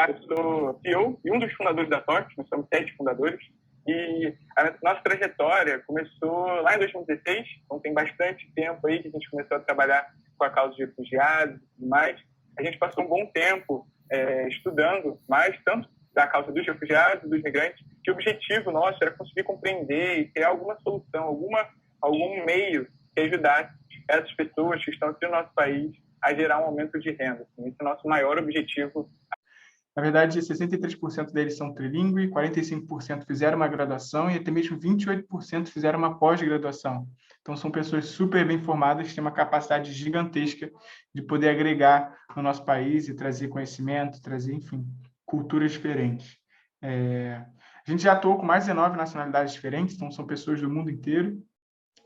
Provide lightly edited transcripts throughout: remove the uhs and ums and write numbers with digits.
Eu sou CEO e um dos fundadores da TOT, nós somos 7 fundadores, e a nossa trajetória começou lá em 2016, então tem bastante tempo aí que a gente começou a trabalhar com a causa de refugiados e tudo mais. A gente passou um bom tempo estudando mais, tanto da causa dos refugiados, dos migrantes, que o objetivo nosso era conseguir compreender e criar alguma solução, algum meio que ajudasse essas pessoas que estão aqui no nosso país a gerar um aumento de renda. Esse é o nosso maior objetivo. Na verdade, 63% deles são trilingües, 45% fizeram uma graduação e até mesmo 28% fizeram uma pós-graduação. Então, são pessoas super bem formadas, que têm uma capacidade gigantesca de poder agregar no nosso país e trazer conhecimento, trazer, enfim, culturas diferentes. A gente já atuou com mais de 19 nacionalidades diferentes, então são pessoas do mundo inteiro.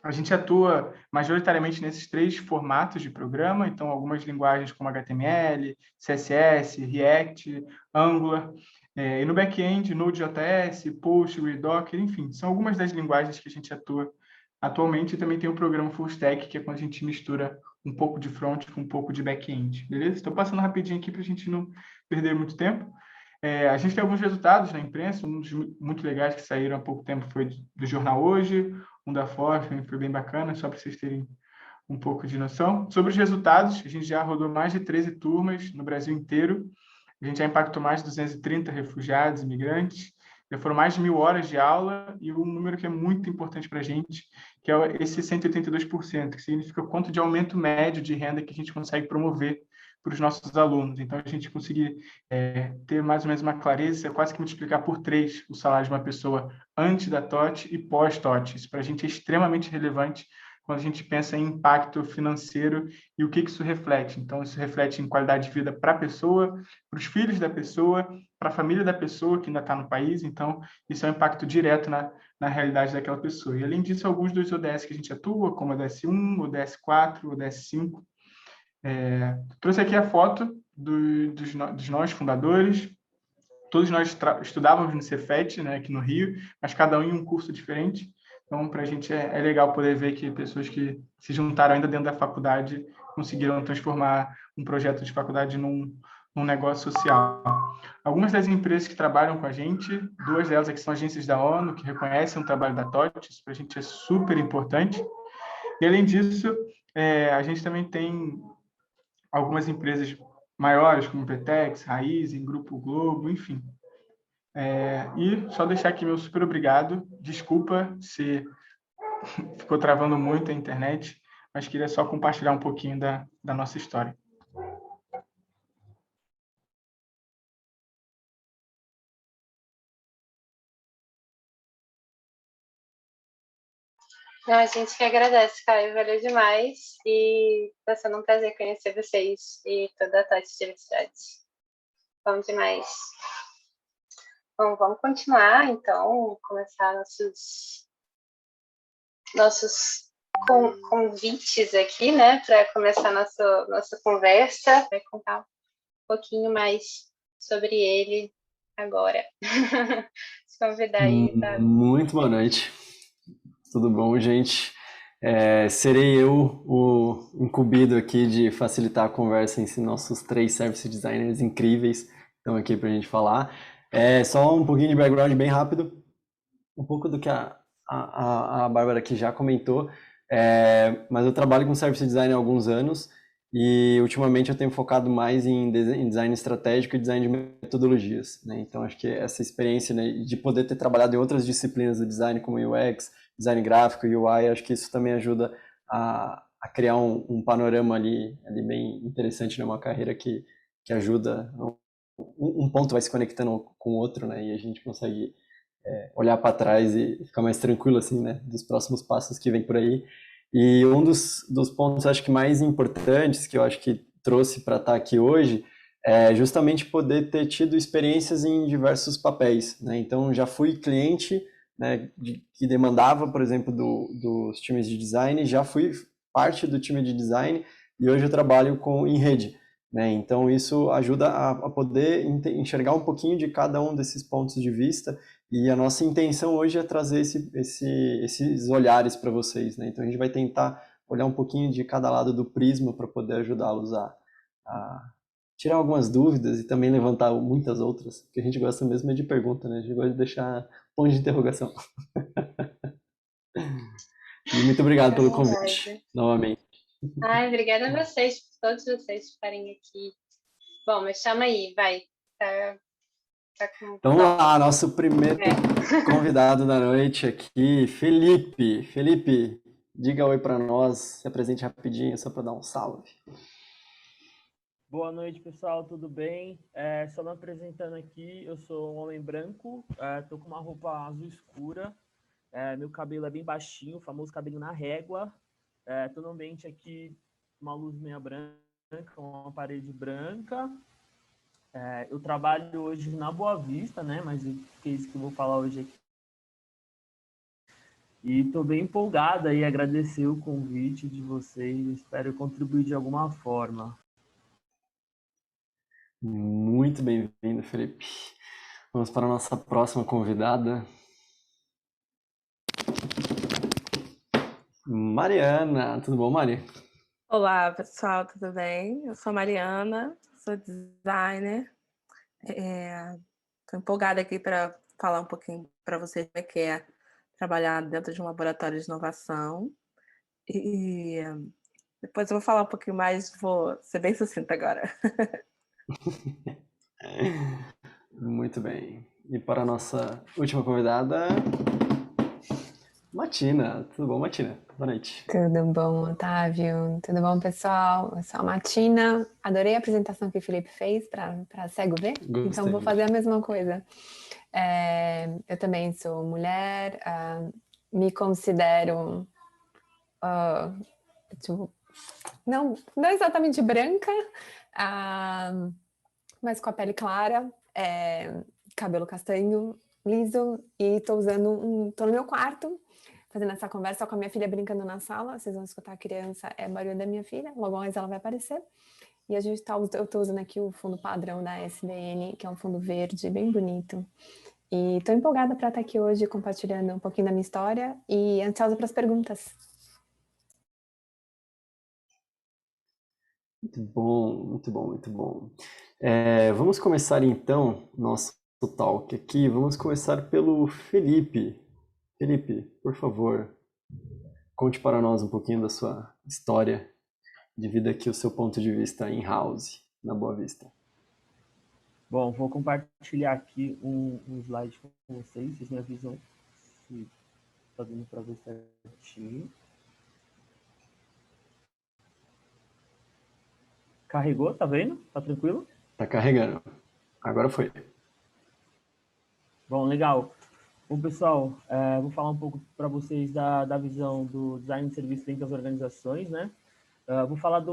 A gente atua majoritariamente nesses 3 formatos de programa, então algumas linguagens como HTML, CSS, React, Angular, e no back-end, Node.js, Postgre, Docker, enfim, são algumas das linguagens que a gente atua atualmente. E também tem o programa Full Stack, que é quando a gente mistura um pouco de front com um pouco de back-end, beleza? Estou passando rapidinho aqui para a gente não perder muito tempo. A gente tem alguns resultados na imprensa, um dos muito legais que saíram há pouco tempo foi do Jornal Hoje, um da Forbes, foi bem bacana, só para vocês terem um pouco de noção. Sobre os resultados, a gente já rodou mais de 13 turmas no Brasil inteiro, a gente já impactou mais de 230 refugiados, imigrantes, já foram mais de 1.000 horas de aula, e um número que é muito importante para a gente, que é esse 182%, que significa o quanto de aumento médio de renda que a gente consegue promover para os nossos alunos. Então, a gente conseguir ter mais ou menos uma clareza, quase que multiplicar por 3 o salário de uma pessoa antes da TOT e pós-TOT. Isso para a gente é extremamente relevante quando a gente pensa em impacto financeiro e o que isso reflete. Então, isso reflete em qualidade de vida para a pessoa, para os filhos da pessoa, para a família da pessoa que ainda está no país. Então, isso é um impacto direto na realidade daquela pessoa. E, além disso, alguns dos ODS que a gente atua, como o ODS1, o ODS4, o ODS5. Trouxe aqui a foto dos nós fundadores. Todos nós estudávamos no Cefet, né, aqui no Rio, mas cada um em um curso diferente. Então, para a gente é legal poder ver que pessoas que se juntaram ainda dentro da faculdade conseguiram transformar um projeto de faculdade num negócio social. Algumas das empresas que trabalham com a gente, 2 delas aqui são agências da ONU, que reconhecem o trabalho da TOT, isso para a gente é super importante. E, além disso, a gente também tem algumas empresas maiores, como Petex, Raizen, Grupo Globo, enfim. E só deixar aqui meu super obrigado. Desculpa se ficou travando muito a internet, mas queria só compartilhar um pouquinho da nossa história. Não, a gente que agradece, Caio, valeu demais, e está sendo um prazer conhecer vocês e toda a TOT Diversidade. Bom demais. Bom, vamos continuar, então, começar nossos convites aqui, né, para começar nossa conversa. Vai contar um pouquinho mais sobre ele agora. Se convidar aí, tá? Muito boa noite. Tudo bom, gente? Serei eu o incumbido aqui de facilitar a conversa entre nossos 3 service designers incríveis que estão aqui para a gente falar. Só um pouquinho de background bem rápido, um pouco do que a Bárbara aqui já comentou, mas eu trabalho com service design há alguns anos e ultimamente eu tenho focado mais em design estratégico e design de metodologias, né? Então acho que essa experiência, né, de poder ter trabalhado em outras disciplinas do design como UX, design gráfico, UI, acho que isso também ajuda a criar um panorama ali bem interessante numa carreira que ajuda, um ponto vai se conectando com o outro, né, e a gente consegue olhar para trás e ficar mais tranquilo assim, né, dos próximos passos que vem por aí. E um dos pontos, acho que mais importantes que eu acho que trouxe para estar aqui hoje é justamente poder ter tido experiências em diversos papéis, né? Então já fui cliente, né, que demandava, por exemplo, dos times de design, já fui parte do time de design e hoje eu trabalho em rede, né? Então isso ajuda a poder enxergar um pouquinho de cada um desses pontos de vista, e a nossa intenção hoje é trazer esses olhares para vocês, né? Então a gente vai tentar olhar um pouquinho de cada lado do prisma para poder ajudá-los a tirar algumas dúvidas e também levantar muitas outras, porque a gente gosta mesmo é de pergunta, né? A gente gosta de deixar ponto de interrogação. E muito obrigado É pelo convite, verdade. novamente. Ai, obrigada a vocês, todos vocês, por estarem aqui. Bom, mas chama aí, vai. Tá com... Então vamos lá, nosso primeiro É. convidado da noite aqui, Felipe. Felipe, diga oi para nós, se apresente rapidinho, só para dar um salve. Boa noite, pessoal, tudo bem? Só me apresentando aqui, eu sou um homem branco, tô com uma roupa azul escura, meu cabelo é bem baixinho, o famoso cabelo na régua, tô no ambiente aqui, uma luz meia branca, uma parede branca. Eu trabalho hoje na Boa Vista, né? Mas é isso que eu vou falar hoje aqui. E estou bem empolgada e agradecer o convite de vocês, espero contribuir de alguma forma. Muito bem-vindo, Felipe. Vamos para a nossa próxima convidada. Mariana, tudo bom, Mari? Olá, pessoal, tudo bem? Eu sou a Mariana, sou designer. Estou empolgada aqui para falar um pouquinho para vocês como é que é trabalhar dentro de um laboratório de inovação. E depois eu vou falar um pouquinho mais, vou ser bem sucinta agora. Muito bem. E para a nossa última convidada, Matina. Tudo bom, Matina? Boa noite. Tudo bom, Otávio? Tudo bom, pessoal? Eu sou a Martina. Adorei a apresentação que o Felipe fez para cego ver. Gostei. Então, vou fazer a mesma coisa. Eu também sou mulher, me considero... tipo, não exatamente branca, mas com a pele clara, cabelo castanho, liso, e tô no meu quarto, fazendo essa conversa com a minha filha brincando na sala. Vocês vão escutar a criança, é barulho da minha filha, logo mais ela vai aparecer. E eu tô usando aqui o fundo padrão da SBN, que é um fundo verde, bem bonito. E tô empolgada para estar aqui hoje compartilhando um pouquinho da minha história e ansiosa para as perguntas. Muito bom, muito bom, muito bom. Vamos começar então nosso talk aqui. Vamos começar pelo Felipe. Felipe, por favor, conte para nós um pouquinho da sua história de vida aqui, o seu ponto de vista in-house, na Boa Vista. Bom, vou compartilhar aqui um slide com vocês me avisam se está dando para ver certinho. Carregou, tá vendo? Tá tranquilo? Tá carregando. Agora foi. Bom, legal. Bom, pessoal, vou falar um pouco para vocês da visão do design de serviço dentro das organizações, né? Vou falar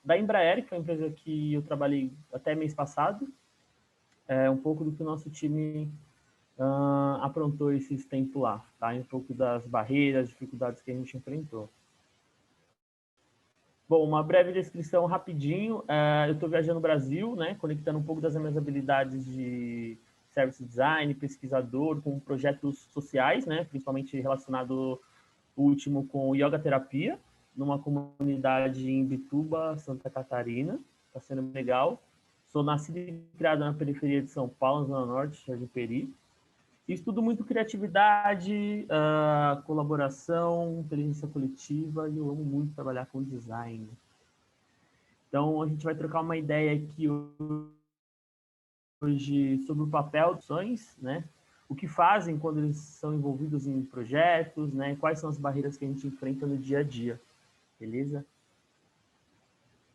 da Embraer, que foi a empresa que eu trabalhei até mês passado. Um pouco do que o nosso time aprontou esses tempos lá, tá? Um pouco das barreiras, dificuldades que a gente enfrentou. Bom, uma breve descrição rapidinho. Eu estou viajando no Brasil, né? Conectando um pouco das minhas habilidades de service design, pesquisador, com projetos sociais, né? Principalmente relacionado o último com yoga terapia, numa comunidade em Bituba, Santa Catarina. Está sendo legal. Sou nascido e criado na periferia de São Paulo, Zona Norte, Jardim Peri. Estudo muito criatividade, colaboração, inteligência coletiva, e eu amo muito trabalhar com design. Então, a gente vai trocar uma ideia aqui hoje sobre o papel dos sonhos, né? O que fazem quando eles são envolvidos em projetos, né? Quais são as barreiras que a gente enfrenta no dia a dia, beleza?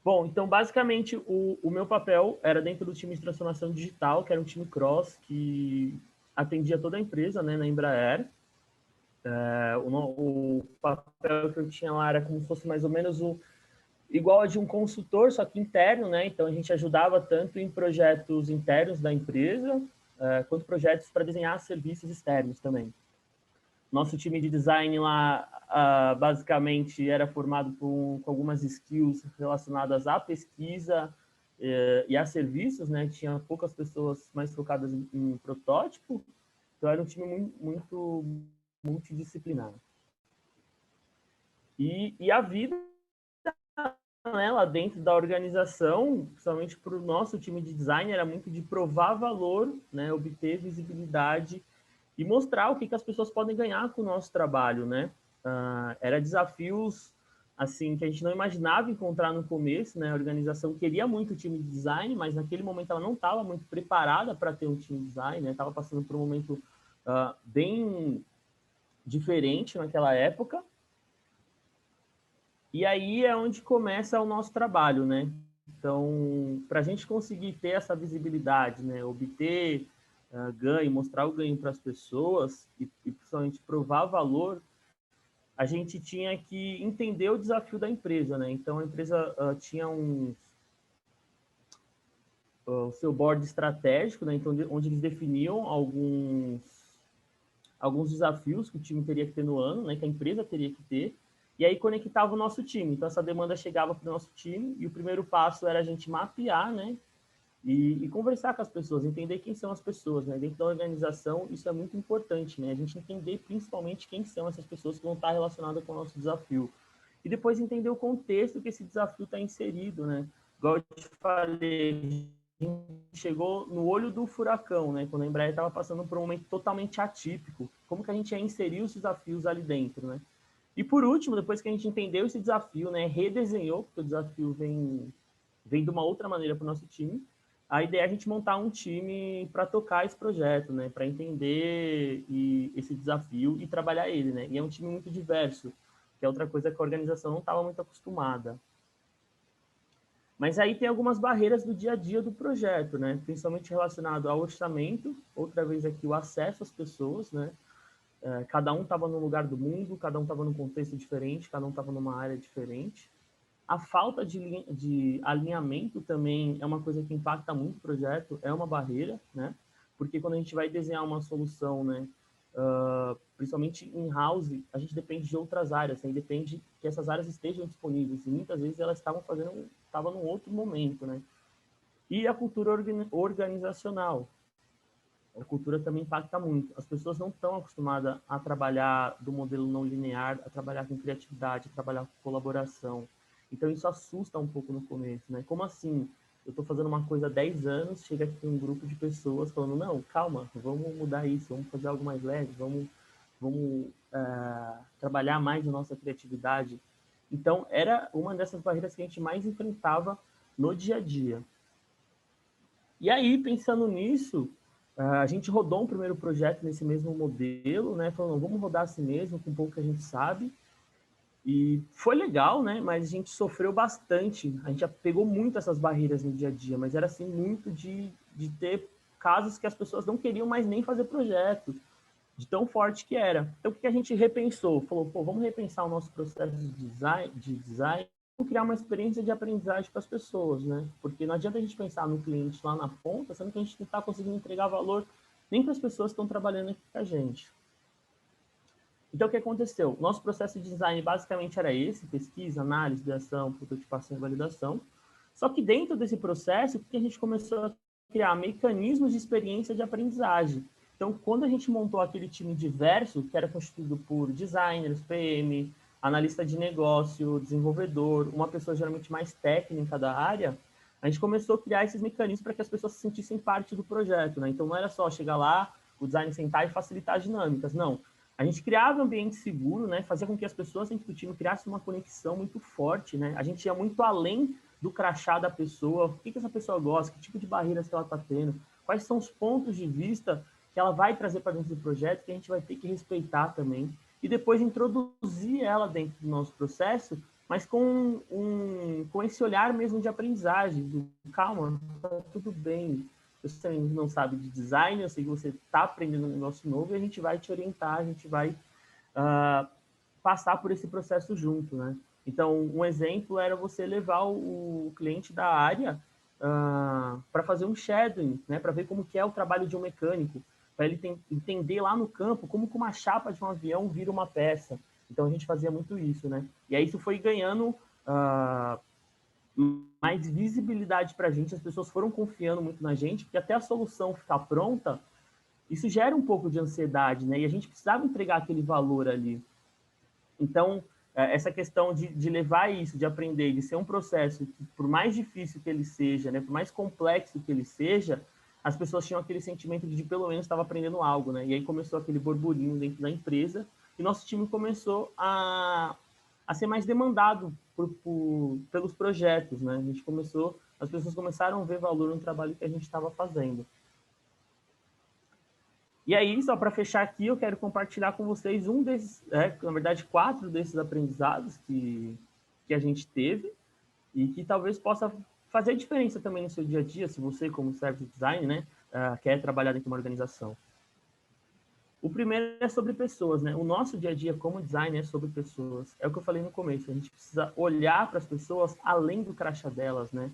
Bom, então, basicamente, o meu papel era dentro do time de transformação digital, que era um time cross, que atendia toda a empresa, né, na Embraer. O papel que eu tinha lá era como se fosse mais ou menos igual a de um consultor, só que interno, né? Então, a gente ajudava tanto em projetos internos da empresa, quanto projetos para desenhar serviços externos também. Nosso time de design lá, basicamente, era formado com algumas skills relacionadas à pesquisa e a serviços, né? Tinha poucas pessoas mais focadas em protótipo, então era um time muito multidisciplinar. E a vida né, lá dentro da organização, principalmente para o nosso time de design, era muito de provar valor, né, obter visibilidade e mostrar o que as pessoas podem ganhar com o nosso trabalho, né? Era desafios assim que a gente não imaginava encontrar no começo, né? A organização queria muito o time de design, mas naquele momento ela não estava muito preparada para ter um time de design, né? Estava passando por um momento bem diferente naquela época. E aí é onde começa o nosso trabalho, né? Então, para a gente conseguir ter essa visibilidade, né? Obter ganho, mostrar o ganho para as pessoas e principalmente provar valor, a gente tinha que entender o desafio da empresa, né? Então, a empresa tinha o seu board estratégico, né? Então, onde eles definiam alguns desafios que o time teria que ter no ano, né? Que a empresa teria que ter, e aí conectava o nosso time. Então, essa demanda chegava para o nosso time, e o primeiro passo era a gente mapear, né? E conversar com as pessoas, entender quem são as pessoas, né? Dentro da organização, isso é muito importante, né? A gente entender principalmente quem são essas pessoas que vão estar relacionadas com o nosso desafio. E depois entender o contexto que esse desafio está inserido, né? Igual eu te falei, a gente chegou no olho do furacão, né? Quando a Embraer estava passando por um momento totalmente atípico. Como que a gente ia inserir os desafios ali dentro, né? E por último, depois que a gente entendeu esse desafio, né? Redesenhou, porque o desafio vem de uma outra maneira para o nosso time. A ideia é a gente montar um time para tocar esse projeto, né? Para entender esse desafio e trabalhar ele, né? E é um time muito diverso, que é outra coisa que a organização não estava muito acostumada. Mas aí tem algumas barreiras do dia a dia do projeto, né? Principalmente relacionado ao orçamento, outra vez aqui o acesso às pessoas, né? Cada um estava num lugar do mundo, cada um estava num contexto diferente, cada um estava numa área diferente. A falta de alinhamento também é uma coisa que impacta muito o projeto, é uma barreira, né? Porque quando a gente vai desenhar uma solução, né, principalmente in-house, a gente depende de outras áreas, né? Depende que essas áreas estejam disponíveis, e muitas vezes elas estavam num outro momento, né? E a cultura organizacional. A cultura também impacta muito. As pessoas não estão acostumadas a trabalhar do modelo não linear, a trabalhar com criatividade, a trabalhar com colaboração. Então, isso assusta um pouco no começo, né? Como assim? Eu estou fazendo uma coisa há 10 anos, chega aqui um grupo de pessoas falando, não, calma, vamos mudar isso, vamos fazer algo mais leve, vamos trabalhar mais a nossa criatividade. Então, era uma dessas barreiras que a gente mais enfrentava no dia a dia. E aí, pensando nisso, a gente rodou um primeiro projeto nesse mesmo modelo, né? Falando, vamos rodar assim mesmo, com pouco que a gente sabe. E foi legal, né? Mas a gente sofreu bastante. A gente já pegou muito essas barreiras no dia a dia, mas era assim muito de ter casos que as pessoas não queriam mais nem fazer projeto, de tão forte que era. Então, o que a gente repensou? Falou, pô, vamos repensar o nosso processo de design, vamos criar uma experiência de aprendizagem para as pessoas, né? Porque não adianta a gente pensar no cliente lá na ponta, sendo que a gente não está conseguindo entregar valor nem para as pessoas que estão trabalhando aqui com a gente. Então, o que aconteceu? Nosso processo de design basicamente era esse: pesquisa, análise, ideação, prototipação e validação. Só que dentro desse processo, o que a gente começou a criar? Mecanismos de experiência de aprendizagem. Então, quando a gente montou aquele time diverso, que era constituído por designers, PM, analista de negócio, desenvolvedor, uma pessoa geralmente mais técnica da área, a gente começou a criar esses mecanismos para que as pessoas se sentissem parte do projeto, né? Então, não era só chegar lá, o design sentar e facilitar as dinâmicas, não. A gente criava um ambiente seguro, né? Fazia com que as pessoas dentro do time criassem uma conexão muito forte, né? A gente ia muito além do crachá da pessoa, o que essa pessoa gosta, que tipo de barreiras que ela está tendo, quais são os pontos de vista que ela vai trazer para dentro do projeto, que a gente vai ter que respeitar também, e depois introduzir ela dentro do nosso processo, mas com esse olhar mesmo de aprendizagem, do calma, tá tudo bem, você não sabe de design, eu sei que você está aprendendo um negócio novo, e a gente vai te orientar, a gente vai passar por esse processo junto, né? Então, um exemplo era você levar o cliente da área para fazer um shadowing, né? Para ver como que é o trabalho de um mecânico, para ele entender lá no campo como que uma chapa de um avião vira uma peça. Então, a gente fazia muito isso, né? E aí isso foi ganhando mais visibilidade para a gente, as pessoas foram confiando muito na gente, porque até a solução ficar pronta, isso gera um pouco de ansiedade, né? E a gente precisava entregar aquele valor ali. Então, essa questão de levar isso, de aprender, de ser um processo que, por mais difícil que ele seja, né, por mais complexo que ele seja, as pessoas tinham aquele sentimento de pelo menos estava aprendendo algo, né? E aí começou aquele burburinho dentro da empresa e nosso time começou a ser mais demandado pelos projetos, né? As pessoas começaram a ver valor no trabalho que a gente estava fazendo. E aí, só para fechar aqui, eu quero compartilhar com vocês um desses, na verdade, 4 desses aprendizados que a gente teve e que talvez possa fazer diferença também no seu dia a dia, se você, como service design, né, quer trabalhar dentro de uma organização. O primeiro é sobre pessoas, né? O nosso dia a dia como designer é sobre pessoas. É o que eu falei no começo, a gente precisa olhar para as pessoas além do crachá delas, né?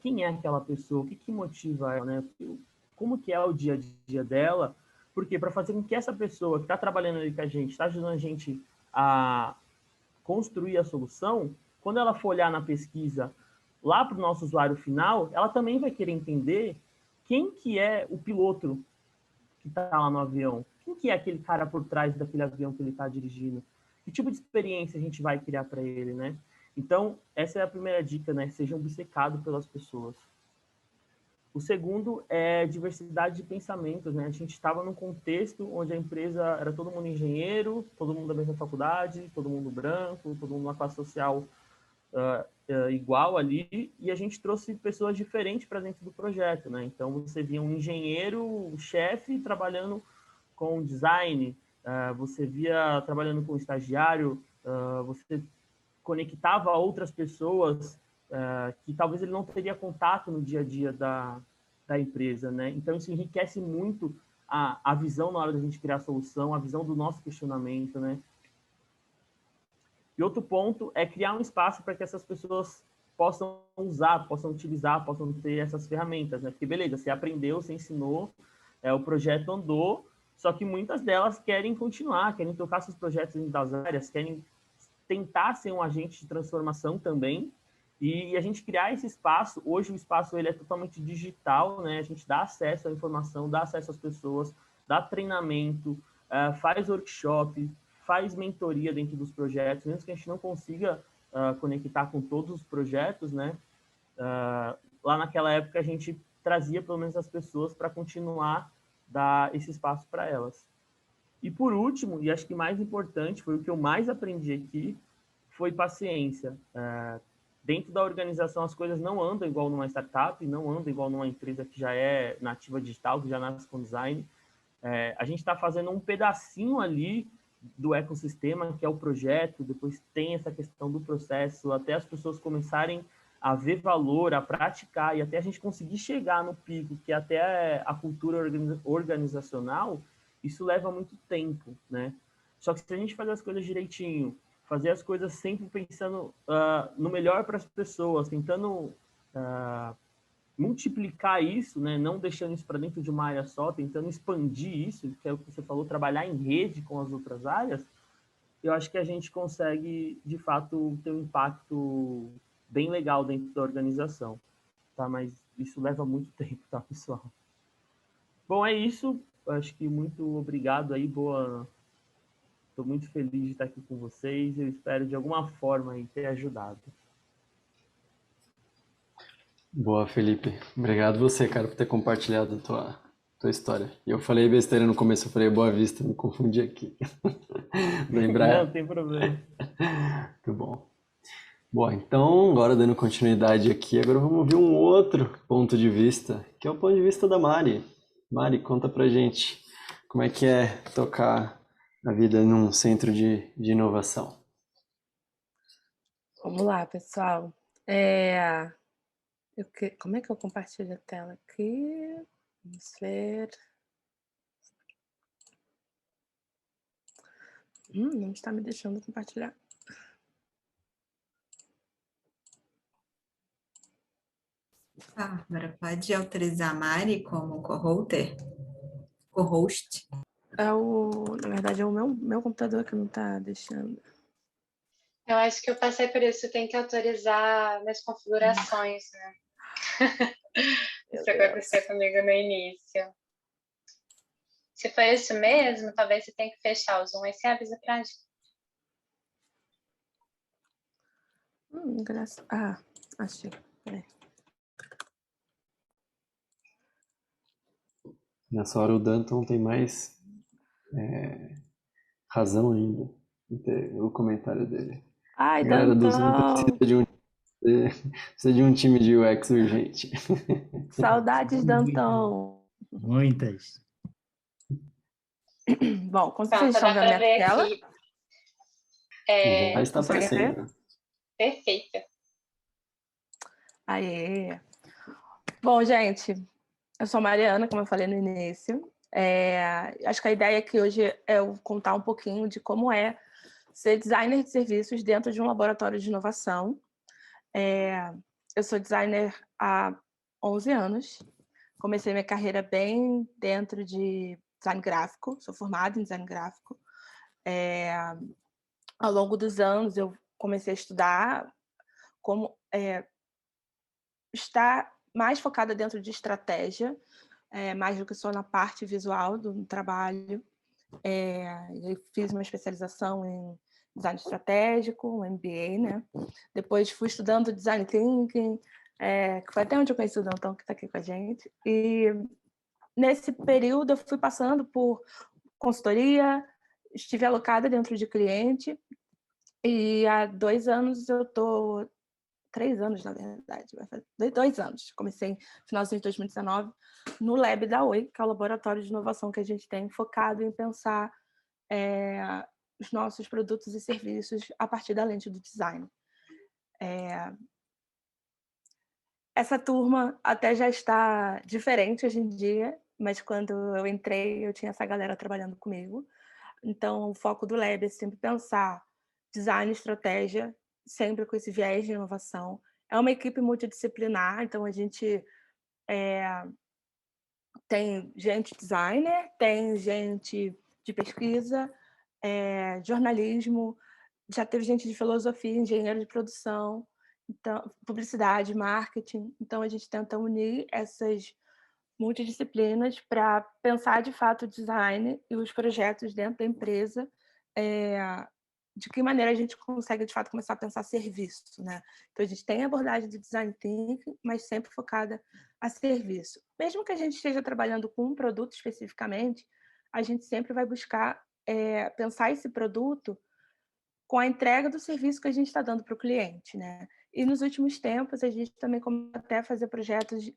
Quem é aquela pessoa? O que motiva ela, né? Como que é o dia a dia dela? Porque para fazer com que essa pessoa que está trabalhando ali com a gente, está ajudando a gente a construir a solução, quando ela for olhar na pesquisa lá para o nosso usuário final, ela também vai querer entender quem que é o piloto que está lá no avião, quem que é aquele cara por trás daquele avião que ele está dirigindo, que tipo de experiência a gente vai criar para ele, né? Então, essa é a primeira dica, né? Seja obcecado pelas pessoas. O segundo é diversidade de pensamentos, né? A gente estava num contexto onde a empresa era todo mundo engenheiro, todo mundo da mesma faculdade, todo mundo branco, todo mundo numa classe social igual ali, e a gente trouxe pessoas diferentes para dentro do projeto, né? Então, você via um engenheiro, um chefe, trabalhando com design, você via trabalhando com estagiário, você conectava a outras pessoas que talvez ele não teria contato no dia a dia da empresa, né? Então, isso enriquece muito a visão na hora da gente criar a solução, a visão do nosso questionamento, né? E outro ponto é criar um espaço para que essas pessoas possam usar, possam utilizar, possam ter essas ferramentas, né? Porque, beleza, você aprendeu, você ensinou, o projeto andou, só que muitas delas querem continuar, querem tocar seus projetos dentro das áreas, querem tentar ser um agente de transformação também, e a gente criar esse espaço, hoje o espaço ele é totalmente digital, né? A gente dá acesso à informação, dá acesso às pessoas, dá treinamento, faz workshop, faz mentoria dentro dos projetos, mesmo que a gente não consiga conectar com todos os projetos, né? Lá naquela época a gente trazia pelo menos as pessoas para continuar dar esse espaço para elas. E por último, e acho que mais importante, foi o que eu mais aprendi aqui, foi paciência. Dentro da organização as coisas não andam igual numa startup, não andam igual numa empresa que já é nativa digital, que já nasce com design. A gente está fazendo um pedacinho ali do ecossistema, que é o projeto, depois tem essa questão do processo, até as pessoas começarem a ver valor, a praticar, e até a gente conseguir chegar no pico, que até a cultura organizacional, isso leva muito tempo, né? Só que se a gente fazer as coisas direitinho, fazer as coisas sempre pensando no melhor para as pessoas, tentando multiplicar isso, né? Não deixando isso para dentro de uma área só, tentando expandir isso, que é o que você falou, trabalhar em rede com as outras áreas, eu acho que a gente consegue, de fato, ter um impacto bem legal dentro da organização, tá? Mas isso leva muito tempo, tá, pessoal? Bom, é isso. Acho que muito obrigado aí, boa. Estou muito feliz de estar aqui com vocês. Eu espero, de alguma forma, aí, ter ajudado. Boa, Felipe. Obrigado você, cara, por ter compartilhado a tua história. E eu falei besteira no começo, eu falei Boa Vista, me confundi aqui. Lembrar. Não, tem problema. Muito bom. Bom, então, agora dando continuidade aqui, agora vamos ouvir um outro ponto de vista, que é o ponto de vista da Mari. Mari, conta pra gente como é que é tocar a vida num centro de inovação. Vamos lá, pessoal. Como é que eu compartilho a tela aqui? Vamos ver. Não está me deixando compartilhar. Agora pode autorizar a Mari como co-host? Na verdade, é o meu computador que não está deixando. Eu acho que eu passei por isso, tem que autorizar nas configurações, né? Isso aconteceu comigo no início. Se for isso mesmo, talvez você tenha que fechar o Zoom e você avisa pra gente. Achei. Peraí. Nessa hora o Danton tem mais razão ainda em ter o comentário dele. Ai, Galera do Zoom Danton! precisa de um time de UX urgente. Saudades, Danton! Muitas. Bom, como Então, vocês só estão dá vendo para minha ver tela? aqui. Já está Conseguem ver? aparecendo. Perfeito. Aê! Bom, gente, eu sou a Mariana, como eu falei no início. Acho que a ideia aqui hoje é eu contar um pouquinho de como é ser designer de serviços dentro de um laboratório de inovação. Eu sou designer há 11 anos. Comecei minha carreira bem dentro de design gráfico, sou formada em design gráfico. Ao longo dos anos, eu comecei a estudar como estar mais focada dentro de estratégia, mais do que só na parte visual do trabalho. Eu fiz uma especialização em design estratégico, um MBA, né? Depois fui estudando design thinking, que foi até onde eu conheci o Danton, que está aqui com a gente. E nesse período eu fui passando por consultoria, estive alocada dentro de cliente, e há 2 anos eu estou... 3 anos, na verdade, vai fazer 2 anos. Comecei no finalzinho de 2019 no Lab da Oi, que é o laboratório de inovação que a gente tem focado em pensar os nossos produtos e serviços a partir da lente do design. Essa turma até já está diferente hoje em dia, mas quando eu entrei, eu tinha essa galera trabalhando comigo. Então, o foco do Lab é sempre pensar design e estratégia, sempre com esse viés de inovação. É uma equipe multidisciplinar, então a gente tem gente designer, tem gente de pesquisa, jornalismo, já teve gente de filosofia, engenheiro de produção, então, publicidade, marketing. Então, a gente tenta unir essas multidisciplinas para pensar, de fato, o design e os projetos dentro da empresa, de que maneira a gente consegue, de fato, começar a pensar serviço, né? Então, a gente tem a abordagem de design thinking, mas sempre focada a serviço. Mesmo que a gente esteja trabalhando com um produto especificamente, a gente sempre vai buscar pensar esse produto com a entrega do serviço que a gente está dando para o cliente, né? E nos últimos tempos, a gente também começou até a fazer projetos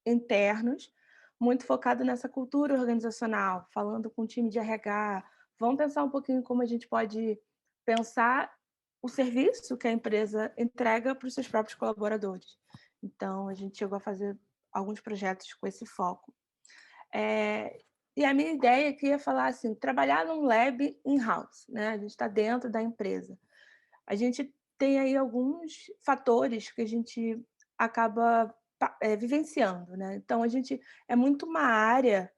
internos, muito focado nessa cultura organizacional, falando com o time de RH. Vamos pensar um pouquinho como a gente pode pensar o serviço que a empresa entrega para os seus próprios colaboradores. Então, a gente chegou a fazer alguns projetos com esse foco. E a minha ideia aqui é falar assim, trabalhar num lab in-house, né? A gente está dentro da empresa. A gente tem aí alguns fatores que a gente acaba vivenciando, né? Então, a gente é muito uma área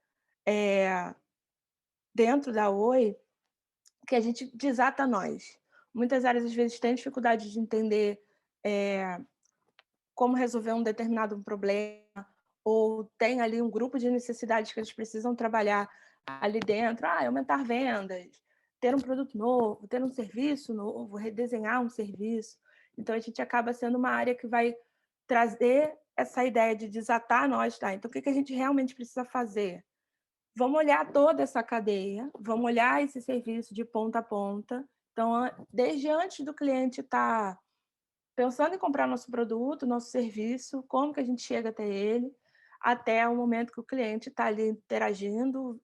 dentro da Oi que a gente desata nós. Muitas áreas, às vezes, têm dificuldade de entender como resolver um determinado problema, ou tem ali um grupo de necessidades que eles precisam trabalhar ali dentro, aumentar vendas, ter um produto novo, ter um serviço novo, redesenhar um serviço. Então, a gente acaba sendo uma área que vai trazer essa ideia de desatar nós, tá? Então, o que a gente realmente precisa fazer? Vamos olhar toda essa cadeia, vamos olhar esse serviço de ponta a ponta. Então, desde antes do cliente estar pensando em comprar nosso produto, nosso serviço, como que a gente chega até ele, até o momento que o cliente está ali interagindo,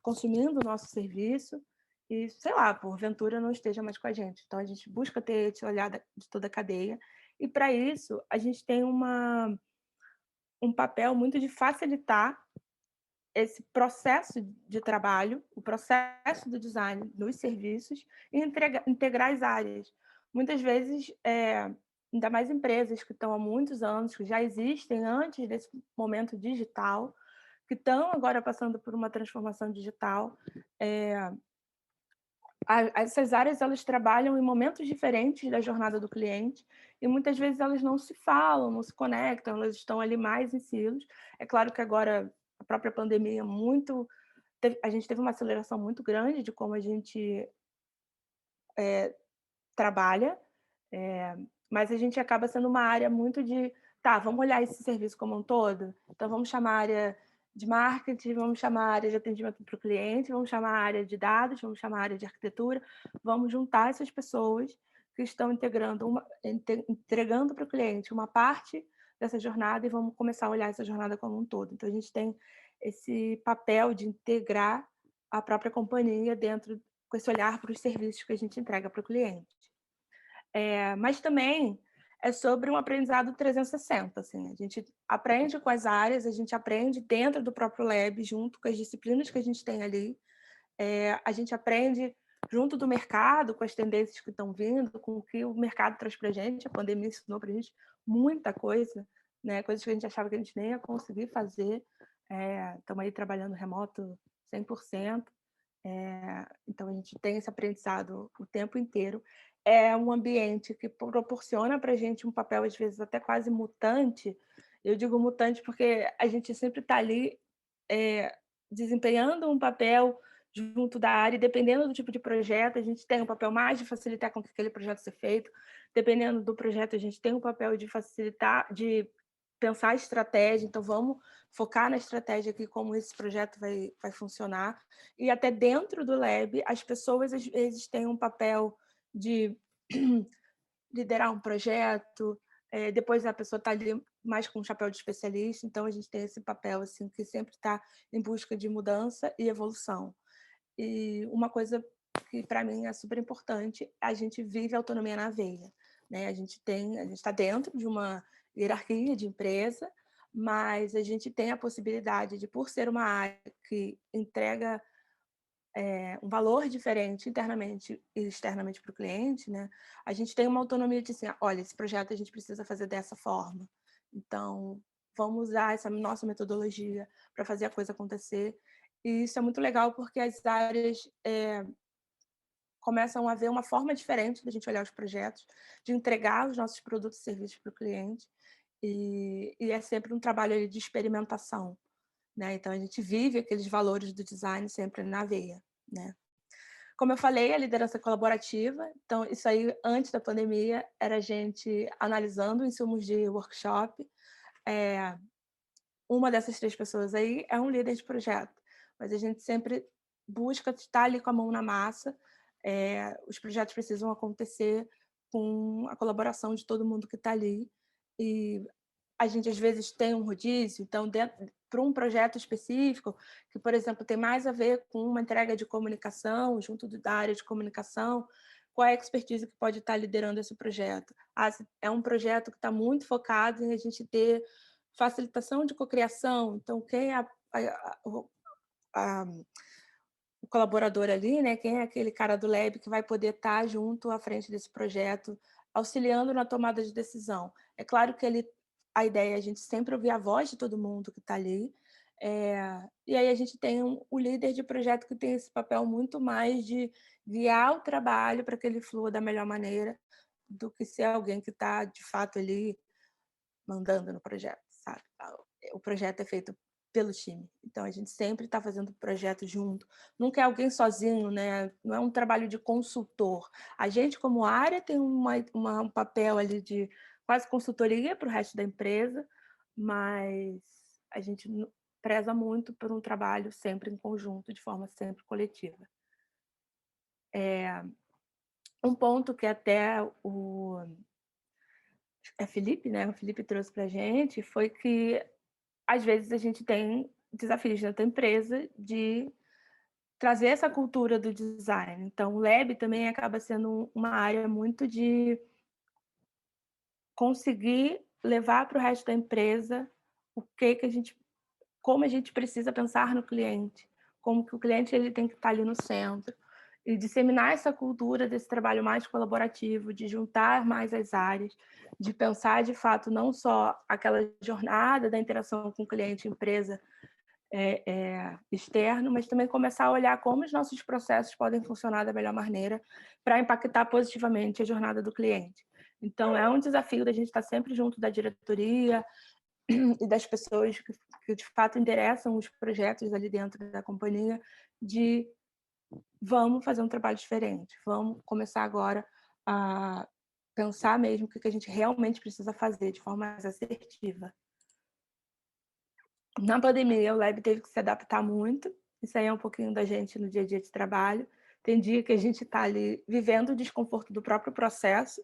consumindo o nosso serviço e, sei lá, porventura não esteja mais com a gente. Então, a gente busca ter esse olhar de toda a cadeia e, para isso, a gente tem um papel muito de facilitar esse processo de trabalho, o processo do design nos serviços e integrar as áreas. Muitas vezes, ainda mais empresas que estão há muitos anos, que já existem antes desse momento digital, que estão agora passando por uma transformação digital, essas áreas elas trabalham em momentos diferentes da jornada do cliente e muitas vezes elas não se falam, não se conectam, elas estão ali mais em silos. É claro que agora a própria pandemia a gente teve uma aceleração muito grande de como a gente trabalha, mas a gente acaba sendo uma área muito de, tá, vamos olhar esse serviço como um todo? Então, vamos chamar a área de marketing, vamos chamar a área de atendimento para o cliente, vamos chamar a área de dados, vamos chamar a área de arquitetura, vamos juntar essas pessoas que estão entregando para o cliente uma parte dessa jornada e vamos começar a olhar essa jornada como um todo. Então, a gente tem esse papel de integrar a própria companhia dentro com esse olhar para os serviços que a gente entrega para o cliente. Mas também é sobre um aprendizado 360. Assim, a gente aprende com as áreas, a gente aprende dentro do próprio lab, junto com as disciplinas que a gente tem ali. A gente aprende junto do mercado, com as tendências que estão vindo, com o que o mercado traz para a gente. A pandemia ensinou para a gente muita coisa, né? Coisas que a gente achava que a gente nem ia conseguir fazer. Estamos aí trabalhando remoto 100%. Então, a gente tem esse aprendizado o tempo inteiro. É um ambiente que proporciona para a gente um papel, às vezes, até quase mutante. Eu digo mutante porque a gente sempre está ali desempenhando um papel junto da área, e dependendo do tipo de projeto, a gente tem um papel mais de facilitar com que aquele projeto seja feito. Dependendo do projeto, a gente tem um papel de facilitar, de pensar a estratégia. Então, vamos focar na estratégia aqui, como esse projeto vai funcionar. E até dentro do lab, as pessoas, às vezes, têm um papel de liderar um projeto, depois a pessoa está ali mais com um chapéu de especialista, então a gente tem esse papel assim, que sempre está em busca de mudança e evolução. E uma coisa que para mim é super importante, a gente vive a autonomia na veia, né? A gente está dentro de uma hierarquia de empresa, mas a gente tem a possibilidade de, por ser uma área que entrega um valor diferente internamente e externamente para o cliente, né? A gente tem uma autonomia de assim, olha, esse projeto a gente precisa fazer dessa forma. Então, vamos usar essa nossa metodologia para fazer a coisa acontecer. E isso é muito legal porque as áreas começam a ver uma forma diferente da gente olhar os projetos, de entregar os nossos produtos e serviços para o cliente. E é sempre um trabalho de experimentação, né? Então, a gente vive aqueles valores do design sempre na veia, né? Como eu falei, a liderança colaborativa. Então, isso aí, antes da pandemia, era a gente analisando insumos de workshop. Uma dessas 3 pessoas aí é um líder de projeto, mas a gente sempre busca estar ali com a mão na massa. Os projetos precisam acontecer com a colaboração de todo mundo que está ali. E a gente, às vezes, tem um rodízio, então, para um projeto específico, que, por exemplo, tem mais a ver com uma entrega de comunicação, junto da área de comunicação, qual é a expertise que pode estar liderando esse projeto? É um projeto que está muito focado em a gente ter facilitação de cocriação, então, quem é o colaborador ali, né? Quem é aquele cara do lab que vai poder estar junto à frente desse projeto, auxiliando na tomada de decisão. É claro que a ideia é a gente sempre ouvir a voz de todo mundo que está ali, e aí a gente tem o líder de projeto que tem esse papel muito mais de guiar o trabalho para que ele flua da melhor maneira, do que ser alguém que está, de fato, ali mandando no projeto, sabe? O projeto é feito pelo time. Então, a gente sempre está fazendo projeto junto. Nunca é alguém sozinho, né? Não é um trabalho de consultor. A gente, como área, tem um papel ali de quase consultoria para o resto da empresa, mas a gente preza muito por um trabalho sempre em conjunto, de forma sempre coletiva. Um ponto que até o Felipe, né? O Felipe trouxe para a gente foi que às vezes a gente tem desafios dentro da empresa de trazer essa cultura do design. Então, o lab também acaba sendo uma área muito de conseguir levar para o resto da empresa como a gente precisa pensar no cliente, como que o cliente ele tem que estar ali no centro, e disseminar essa cultura desse trabalho mais colaborativo, de juntar mais as áreas, de pensar de fato não só aquela jornada da interação com o cliente, empresa, externo, mas também começar a olhar como os nossos processos podem funcionar da melhor maneira para impactar positivamente a jornada do cliente. Então, é um desafio da gente estar sempre junto da diretoria e das pessoas que de fato interessam os projetos ali dentro da companhia, de vamos fazer um trabalho diferente, vamos começar agora a pensar mesmo o que a gente realmente precisa fazer de forma mais assertiva. Na pandemia, o Lab teve que se adaptar muito. Isso aí é um pouquinho da gente no dia a dia de trabalho. Tem dia que a gente está ali vivendo o desconforto do próprio processo,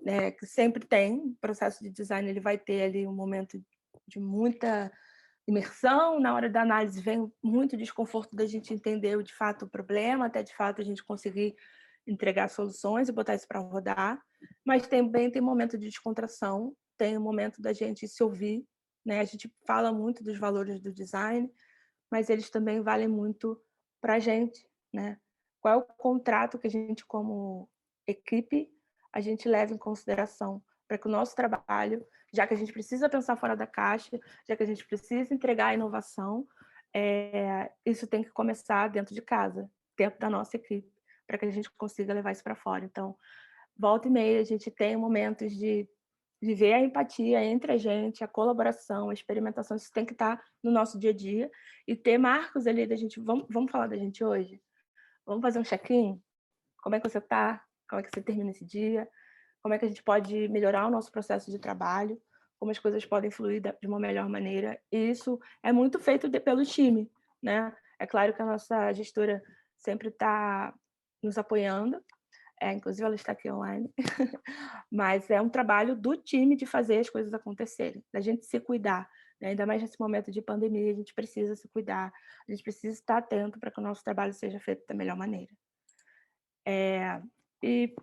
né, que sempre tem. O processo de design ele vai ter ali um momento de muita imersão. Na hora da análise vem muito desconforto da gente entender de fato o problema, até de fato a gente conseguir entregar soluções e botar isso para rodar. Mas também tem momento de descontração, tem o momento da gente se ouvir, né? A gente fala muito dos valores do design, mas eles também valem muito para a gente, né? Qual é o contrato que a gente, como equipe, a gente leva em consideração para que o nosso trabalho, já que a gente precisa pensar fora da caixa, já que a gente precisa entregar a inovação, isso tem que começar dentro de casa, dentro da nossa equipe, para que a gente consiga levar isso para fora. Então, volta e meia, a gente tem momentos de viver a empatia entre a gente, a colaboração, a experimentação, isso tem que estar no nosso dia a dia, e ter marcos ali da gente, vamos falar da gente hoje? Vamos fazer um check-in? Como é que você está? Como é que você termina esse dia? Como é que a gente pode melhorar o nosso processo de trabalho? Como as coisas podem fluir de uma melhor maneira? E isso é muito feito pelo time, né? É claro que a nossa gestora sempre está nos apoiando, inclusive ela está aqui online, mas é um trabalho do time de fazer as coisas acontecerem, da gente se cuidar, né? Ainda mais nesse momento de pandemia, a gente precisa se cuidar, a gente precisa estar atento para que o nosso trabalho seja feito da melhor maneira. E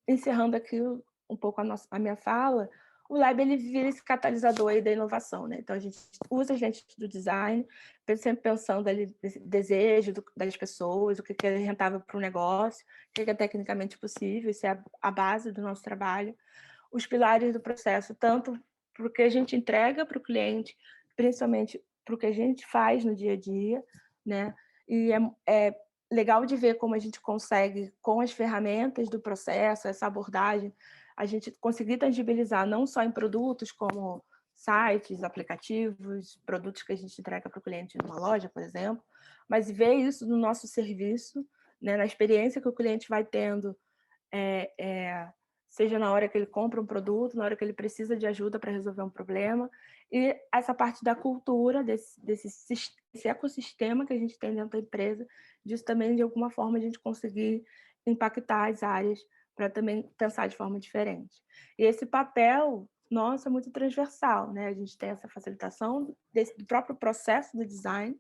encerrando aqui um pouco a minha fala, o Lab ele vira esse catalisador aí da inovação, né? Então a gente usa a gente do design, sempre pensando ali nesse desejo das pessoas, o que é rentável para o negócio, o que é tecnicamente possível, isso é a base do nosso trabalho. Os pilares do processo, tanto para o que a gente entrega para o cliente, principalmente para o que a gente faz no dia a dia, né? E é legal de ver como a gente consegue, com as ferramentas do processo, essa abordagem, a gente conseguir tangibilizar não só em produtos como sites, aplicativos, produtos que a gente entrega para o cliente numa loja, por exemplo, mas ver isso no nosso serviço, né, na experiência que o cliente vai tendo, seja na hora que ele compra um produto, na hora que ele precisa de ajuda para resolver um problema, e essa parte da cultura, desse ecossistema que a gente tem dentro da empresa, disso também, de alguma forma, a gente conseguir impactar as áreas para também pensar de forma diferente. E esse papel, nosso, é muito transversal, né? A gente tem essa facilitação do próprio processo do design,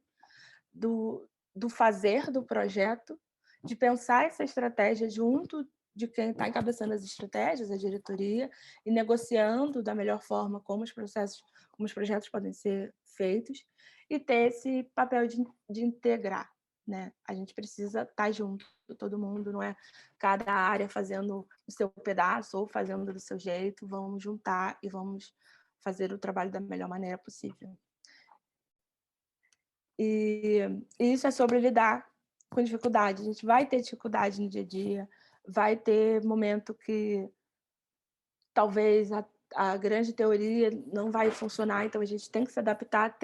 do fazer do projeto, de pensar essa estratégia junto de quem está encabeçando as estratégias, a diretoria, e negociando da melhor forma como os projetos podem ser feitos, e ter esse papel de integrar, né? A gente precisa estar junto, todo mundo, não é cada área fazendo o seu pedaço ou fazendo do seu jeito, vamos juntar e vamos fazer o trabalho da melhor maneira possível. E isso é sobre lidar com dificuldade. A gente vai ter dificuldade no dia a dia, vai ter momento que talvez a grande teoria não vai funcionar, então a gente tem que se adaptar,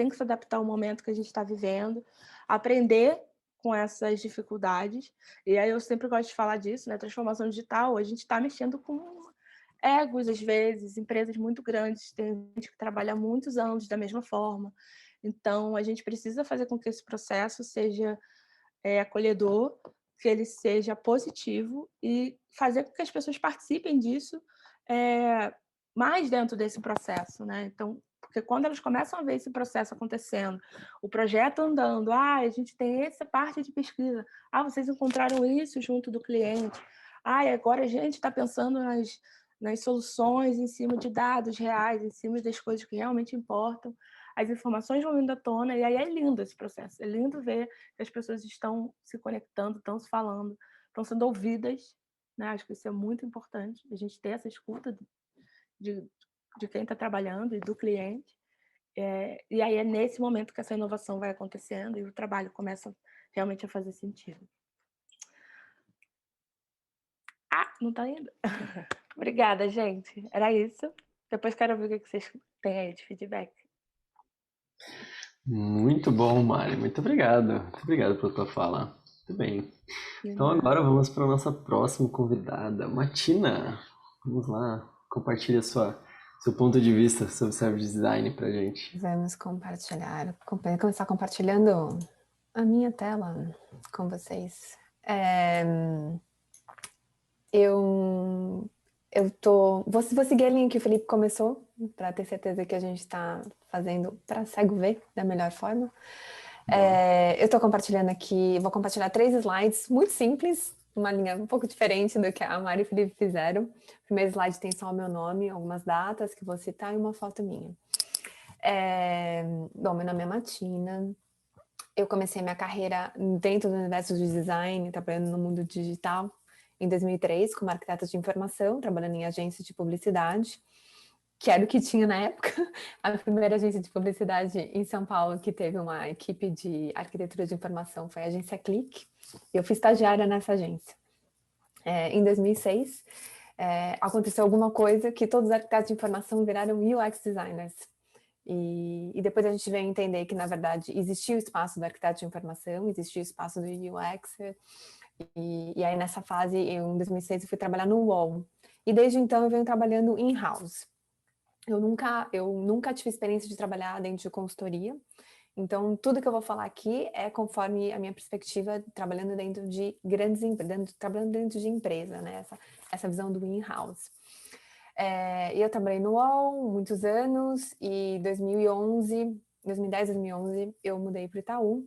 ao momento que a gente está vivendo, aprender com essas dificuldades. E aí eu sempre gosto de falar disso, né? Transformação digital, a gente está mexendo com egos, às vezes, empresas muito grandes, tem gente que trabalha há muitos anos da mesma forma. Então, a gente precisa fazer com que esse processo seja acolhedor, que ele seja positivo e fazer com que as pessoas participem disso mais dentro desse processo, né? Então, porque quando elas começam a ver esse processo acontecendo, o projeto andando, a gente tem essa parte de pesquisa, vocês encontraram isso junto do cliente, agora a gente está pensando nas soluções em cima de dados reais, em cima das coisas que realmente importam, as informações vão indo à tona, e aí é lindo esse processo, é lindo ver que as pessoas estão se conectando, estão se falando, estão sendo ouvidas, né? Acho que isso é muito importante, a gente ter essa escuta de quem está trabalhando e do cliente, e aí é nesse momento que essa inovação vai acontecendo e o trabalho começa realmente a fazer sentido. Não está indo? Obrigada, gente. Era isso. Depois quero ver o que vocês têm aí de feedback. Muito bom, Mari. Muito obrigado. Muito obrigado pela tua fala. Muito bem. Então agora vamos para a nossa próxima convidada, Matina. Vamos lá, compartilha seu ponto de vista sobre service design pra gente. Vamos compartilhar. Começar compartilhando a minha tela com vocês. Vou seguir a linha que o Felipe começou, para ter certeza que a gente está fazendo para cego ver da melhor forma. Eu estou compartilhando aqui, vou compartilhar 3 slides muito simples, uma linha um pouco diferente do que a Mari e o Felipe fizeram. O primeiro slide tem só o meu nome, algumas datas que vou citar e uma foto minha. Bom, meu nome é Matina. Eu comecei minha carreira dentro do universo de design, trabalhando no mundo digital, em 2003, como arquiteta de informação, trabalhando em agência de publicidade, que era o que tinha na época. A primeira agência de publicidade em São Paulo que teve uma equipe de arquitetura de informação foi a agência Clique. Eu fui estagiária nessa agência. Em 2006, aconteceu alguma coisa que todos os arquitetos de informação viraram UX designers. E depois a gente veio entender que, na verdade, existia o espaço do arquiteto de informação, existia o espaço do UX. E aí, nessa fase, em 2006, eu fui trabalhar no UOL. E desde então, eu venho trabalhando in-house. Eu nunca tive experiência de trabalhar dentro de consultoria. Então, tudo que eu vou falar aqui é conforme a minha perspectiva, trabalhando dentro de grandes empresas, trabalhando dentro de empresa, né? Essa visão do in-house. Eu trabalhei no UOL muitos anos e 2010, 2011, eu mudei para o Itaú.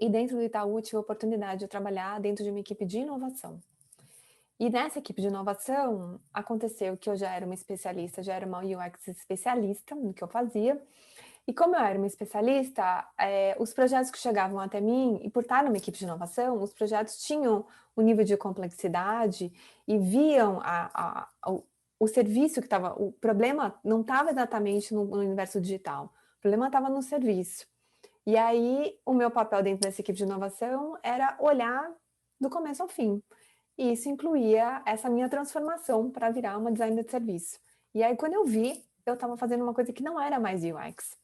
E dentro do Itaú, tive a oportunidade de trabalhar dentro de uma equipe de inovação. E nessa equipe de inovação, aconteceu que eu já era uma especialista, já era uma UX especialista no que eu fazia. E como eu era uma especialista, os projetos que chegavam até mim, e por estar numa equipe de inovação, os projetos tinham um nível de complexidade e viam o serviço que estava... O problema não estava exatamente no universo digital, o problema estava no serviço. E aí, o meu papel dentro dessa equipe de inovação era olhar do começo ao fim. E isso incluía essa minha transformação para virar uma designer de serviço. E aí, quando eu vi, eu estava fazendo uma coisa que não era mais UX.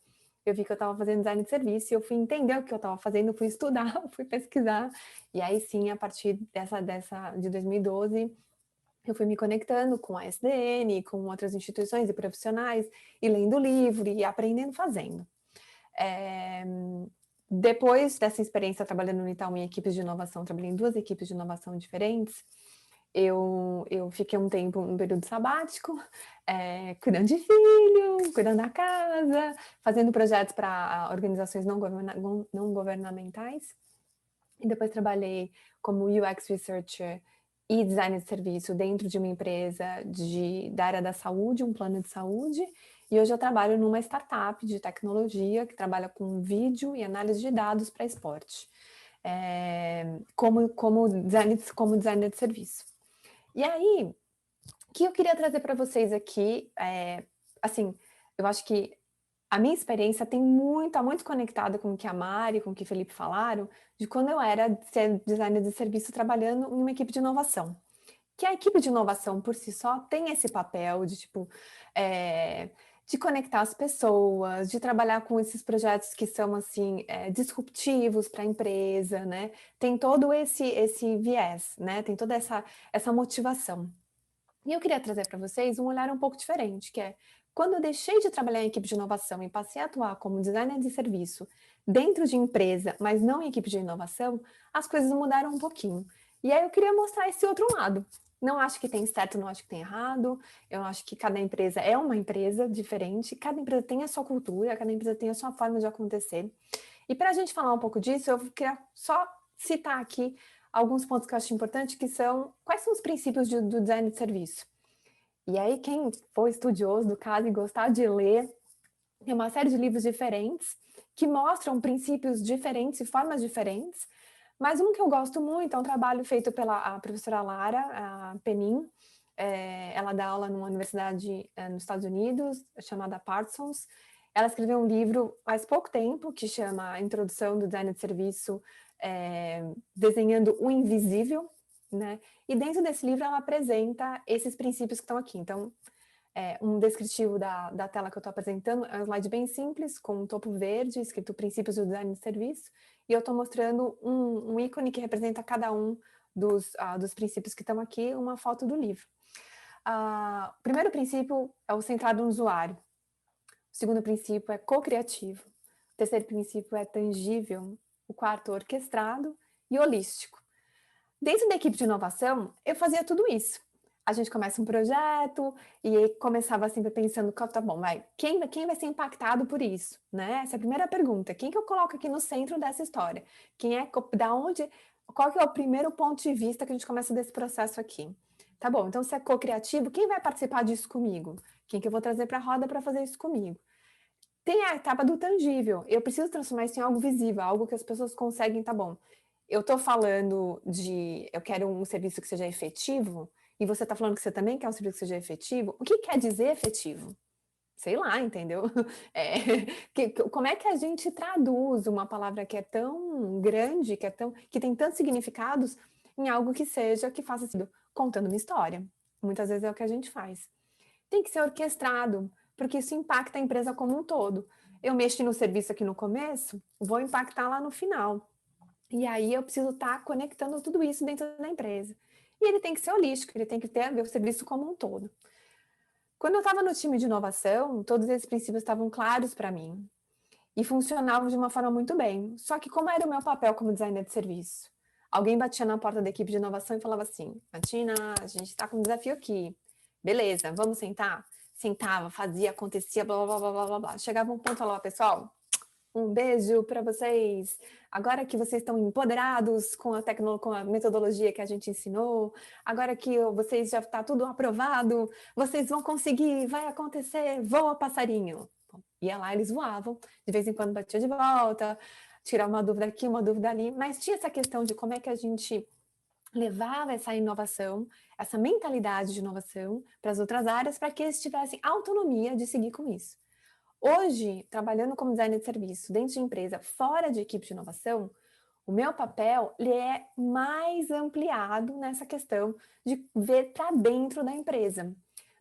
Eu vi que eu estava fazendo design de serviço e eu fui entender o que eu estava fazendo, fui estudar, fui pesquisar. E aí sim, a partir de 2012, eu fui me conectando com a SDN, com outras instituições e profissionais, e lendo livro e aprendendo fazendo. Depois dessa experiência trabalhando no Itaú em equipes de inovação, trabalhei em 2 equipes de inovação diferentes, eu fiquei um tempo, um período sabático, cuidando de filho, cuidando da casa, fazendo projetos para organizações não governamentais. E depois trabalhei como UX Researcher e designer de serviço dentro de uma empresa da área da saúde, um plano de saúde. E hoje eu trabalho numa startup de tecnologia que trabalha com vídeo e análise de dados para esporte, como designer de serviço. E aí, o que eu queria trazer para vocês aqui, assim, eu acho que a minha experiência está muito conectada com o que a Mari, com o que o Felipe falaram, de quando eu era designer de serviço trabalhando em uma equipe de inovação. Que a equipe de inovação, por si só, tem esse papel de, de conectar as pessoas, de trabalhar com esses projetos que são, assim, disruptivos para a empresa, né? Tem todo esse viés, né? Tem toda essa motivação. E eu queria trazer para vocês um olhar um pouco diferente, que é quando eu deixei de trabalhar em equipe de inovação e passei a atuar como designer de serviço dentro de empresa, mas não em equipe de inovação, as coisas mudaram um pouquinho. E aí eu queria mostrar esse outro lado. Não acho que tem certo, não acho que tem errado. Eu acho que cada empresa é uma empresa diferente, cada empresa tem a sua cultura, cada empresa tem a sua forma de acontecer. E para a gente falar um pouco disso, eu queria só citar aqui alguns pontos que eu acho importantes, que são quais são os princípios do design de serviço. E aí, quem for estudioso do caso e gostar de ler, tem uma série de livros diferentes que mostram princípios diferentes e formas diferentes, mas um que eu gosto muito é um trabalho feito pela professora Lara, a Penin. Ela dá aula numa universidade nos Estados Unidos, chamada Parsons. Ela escreveu um livro faz pouco tempo, que chama Introdução do Design de Serviço, Desenhando o Invisível, né? E dentro desse livro ela apresenta esses princípios que estão aqui. Então, um descritivo da tela que eu estou apresentando é um slide bem simples, com um topo verde, escrito Princípios do Design de Serviço, e eu estou mostrando um ícone que representa cada um dos princípios que estão aqui, uma foto do livro. O primeiro princípio é o centrado no usuário. O segundo princípio é co-criativo. O terceiro princípio é tangível. O quarto, orquestrado e holístico. Dentro da equipe de inovação, eu fazia tudo isso. A gente começa um projeto e começava sempre pensando, tá bom, quem vai ser impactado por isso? Né? Essa é a primeira pergunta. Quem que eu coloco aqui no centro dessa história? Qual que é o primeiro ponto de vista que a gente começa desse processo aqui? Tá bom, então se é co-criativo, quem vai participar disso comigo? Quem que eu vou trazer para a roda para fazer isso comigo? Tem a etapa do tangível. Eu preciso transformar isso em algo visível, algo que as pessoas conseguem, tá bom. Eu estou falando eu quero um serviço que seja efetivo, e você está falando que você também quer um serviço que seja efetivo. O que quer dizer efetivo? Sei lá, entendeu? Como é que a gente traduz uma palavra que é tão grande, que tem tantos significados, em algo que faça sentido? Contando uma história. Muitas vezes é o que a gente faz. Tem que ser orquestrado, porque isso impacta a empresa como um todo. Eu mexi no serviço aqui no começo, vou impactar lá no final. E aí eu preciso estar conectando tudo isso dentro da empresa. E ele tem que ser holístico, ele tem que ver o serviço como um todo. Quando eu estava no time de inovação, todos esses princípios estavam claros para mim. E funcionavam de uma forma muito bem. Só que como era o meu papel como designer de serviço? Alguém batia na porta da equipe de inovação e falava assim, Martina, a gente está com um desafio aqui. Beleza, vamos sentar? Sentava, fazia, acontecia, blá, blá, blá, blá, blá, blá. Chegava um ponto, falava, pessoal, um beijo para vocês. Agora que vocês estão empoderados com a metodologia que a gente ensinou, agora que vocês já está tudo aprovado, vocês vão conseguir, vai acontecer, voa passarinho. Bom, ia lá, eles voavam, de vez em quando batia de volta, tirar uma dúvida aqui, uma dúvida ali, mas tinha essa questão de como é que a gente levava essa inovação, essa mentalidade de inovação para as outras áreas, para que eles tivessem autonomia de seguir com isso. Hoje, trabalhando como designer de serviço dentro de empresa, fora de equipe de inovação, o meu papel ele é mais ampliado nessa questão de ver para dentro da empresa.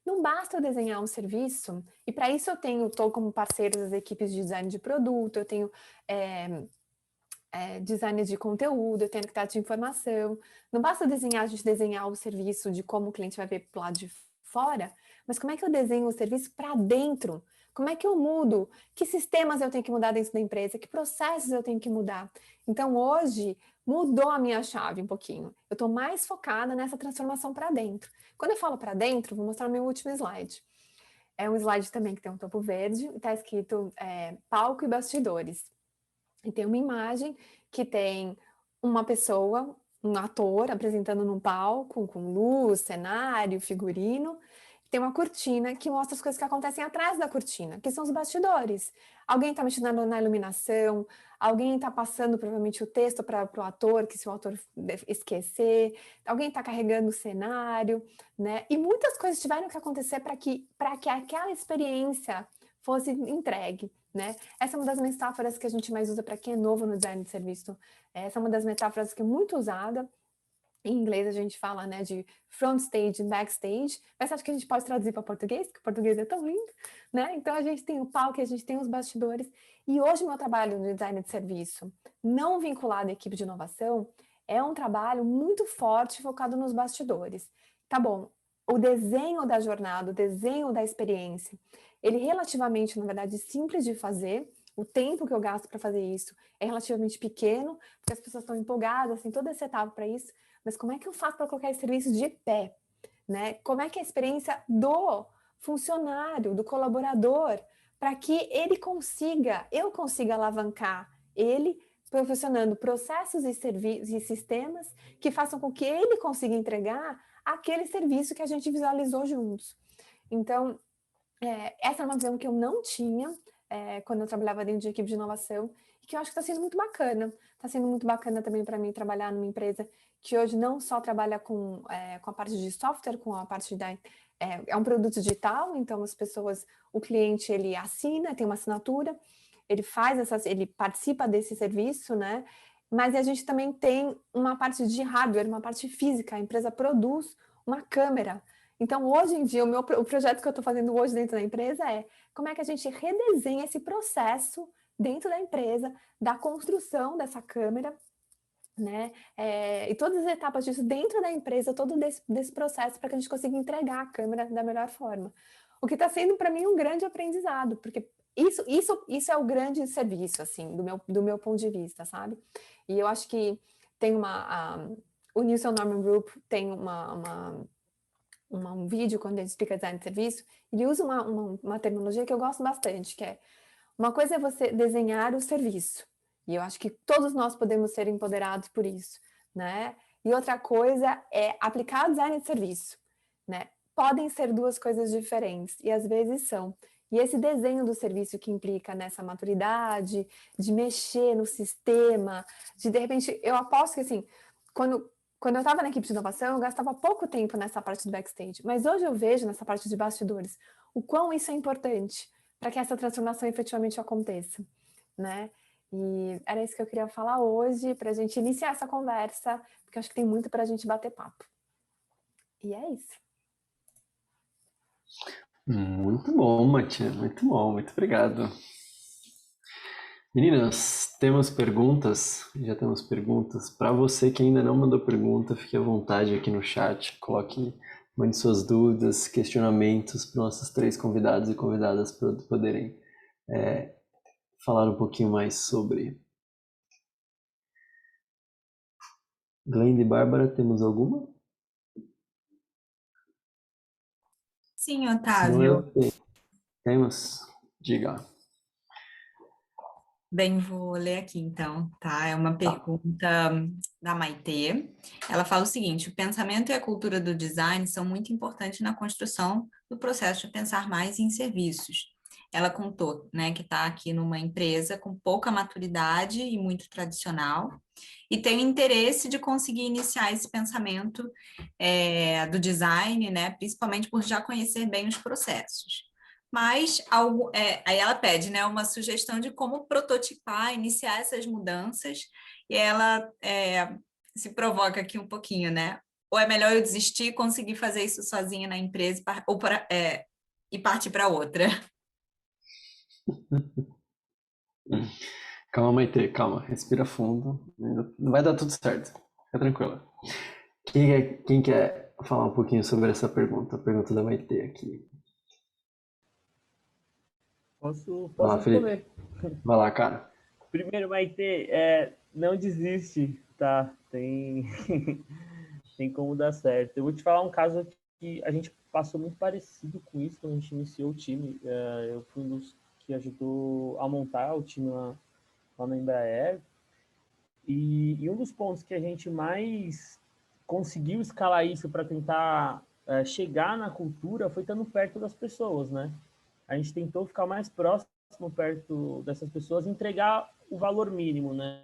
Não basta eu desenhar um serviço, e para isso eu estou como parceiros das equipes de design de produto, eu tenho design de conteúdo, eu tenho arquiteto de informação. Não basta a gente desenhar o serviço de como o cliente vai ver pro lado de fora, mas como é que eu desenho o serviço para dentro? Como é que eu mudo? Que sistemas eu tenho que mudar dentro da empresa? Que processos eu tenho que mudar? Então, hoje, mudou a minha chave um pouquinho. Eu estou mais focada nessa transformação para dentro. Quando eu falo para dentro, vou mostrar o meu último slide. É um slide também que tem um topo verde, está escrito palco e bastidores. E tem uma imagem que tem uma pessoa, um ator apresentando num palco, com luz, cenário, figurino. Tem uma cortina que mostra as coisas que acontecem atrás da cortina, que são os bastidores. Alguém está mexendo na iluminação, alguém está passando provavelmente o texto para o ator, que se o ator esquecer, alguém está carregando o cenário, né? E muitas coisas tiveram que acontecer para que aquela experiência fosse entregue, né? Essa é uma das metáforas que a gente mais usa para quem é novo no design de serviço. Essa é uma das metáforas que é muito usada. Em inglês a gente fala, né, de front stage e backstage, mas acho que a gente pode traduzir para português, porque o português é tão lindo, né? Então a gente tem o palco, a gente tem os bastidores, e hoje meu trabalho no design de serviço, não vinculado à equipe de inovação, é um trabalho muito forte focado nos bastidores. Tá bom, o desenho da jornada, o desenho da experiência, ele é relativamente, na verdade, simples de fazer. O tempo que eu gasto para fazer isso é relativamente pequeno, porque as pessoas estão empolgadas, tem toda essa etapa para isso, mas como é que eu faço para colocar esse serviço de pé? Né? Como é que é a experiência do funcionário, do colaborador, para que eu consiga alavancar ele, proporcionando processos e sistemas que façam com que ele consiga entregar aquele serviço que a gente visualizou juntos. Então, essa é uma visão que eu não tinha quando eu trabalhava dentro de equipe de inovação, e que eu acho que está sendo muito bacana. Está sendo muito bacana também para mim trabalhar numa empresa que hoje não só trabalha com a parte de software, com a parte é um produto digital, então o cliente ele assina, tem uma assinatura, ele participa desse serviço, né? Mas a gente também tem uma parte de hardware, uma parte física, a empresa produz uma câmera. Então, hoje em dia, o projeto que eu estou fazendo hoje dentro da empresa é como é que a gente redesenha esse processo dentro da empresa, da construção dessa câmera, né? E todas as etapas disso dentro da empresa, todo desse processo para que a gente consiga entregar a câmera da melhor forma. O que está sendo para mim um grande aprendizado, porque isso é o grande serviço, assim, do meu ponto de vista, sabe? E eu acho que tem o Nielsen Norman Group tem um vídeo quando ele explica design de serviço, ele usa uma terminologia que eu gosto bastante, que é uma coisa é você desenhar o serviço, e eu acho que todos nós podemos ser empoderados por isso, né? E outra coisa é aplicar o design de serviço, né? Podem ser duas coisas diferentes, e às vezes são. E esse desenho do serviço que implica nessa maturidade, de mexer no sistema, de repente, eu aposto que assim, quando eu estava na equipe de inovação, eu gastava pouco tempo nessa parte do backstage, mas hoje eu vejo nessa parte de bastidores o quão isso é importante para que essa transformação efetivamente aconteça, né? E era isso que eu queria falar hoje, para a gente iniciar essa conversa, porque eu acho que tem muito para a gente bater papo. E é isso. Muito bom, Matia, muito bom, muito obrigado. Meninas, temos perguntas? Já temos perguntas. Para você que ainda não mandou pergunta, fique à vontade aqui no chat, mande suas dúvidas, questionamentos para nossos 3 convidados e convidadas para poderem falar um pouquinho mais sobre. Glenda e Bárbara, temos alguma? Sim, Senão Otávio. temos? Diga. Bem, vou ler aqui então, tá? É uma pergunta da Maitê. Ela fala o seguinte: o pensamento e a cultura do design são muito importantes na construção do processo de pensar mais em serviços. Ela contou, né, que está aqui numa empresa com pouca maturidade e muito tradicional, e tem o interesse de conseguir iniciar esse pensamento do design, né, principalmente por já conhecer bem os processos. Mas aí ela pede, né, uma sugestão de como prototipar, iniciar essas mudanças, e ela se provoca aqui um pouquinho, né? Ou é melhor eu desistir e conseguir fazer isso sozinha na empresa e partir para outra? Calma, Maitê, calma, respira fundo. Vai dar tudo certo, fica tranquila. Quem quer falar um pouquinho sobre essa pergunta? A pergunta da Maitê aqui. Posso Vai lá, Felipe. responder. Vai lá, cara. Primeiro, Maitê, não desiste, tá? Tem como dar certo. Eu vou te falar um caso que a gente passou muito parecido com isso quando a gente iniciou o time. Eu fui um dos que ajudou a montar o time lá na Embraer. E um dos pontos que a gente mais conseguiu escalar isso para tentar chegar na cultura foi estando perto das pessoas, né? A gente tentou ficar mais próximo perto dessas pessoas e entregar o valor mínimo, né?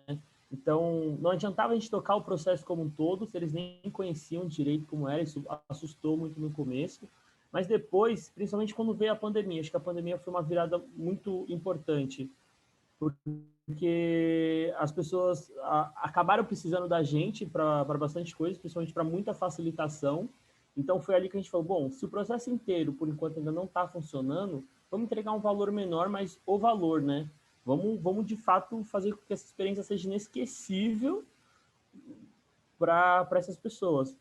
Então, não adiantava a gente tocar o processo como um todo, se eles nem conheciam direito como era, isso assustou muito no começo. Mas depois, principalmente quando veio a pandemia, acho que a pandemia foi uma virada muito importante, porque as pessoas acabaram precisando da gente para bastante coisa, principalmente para muita facilitação. Então foi ali que a gente falou, bom, se o processo inteiro, por enquanto, ainda não está funcionando, vamos entregar um valor menor, mas o valor, né? Vamos de fato fazer com que essa experiência seja inesquecível para essas pessoas.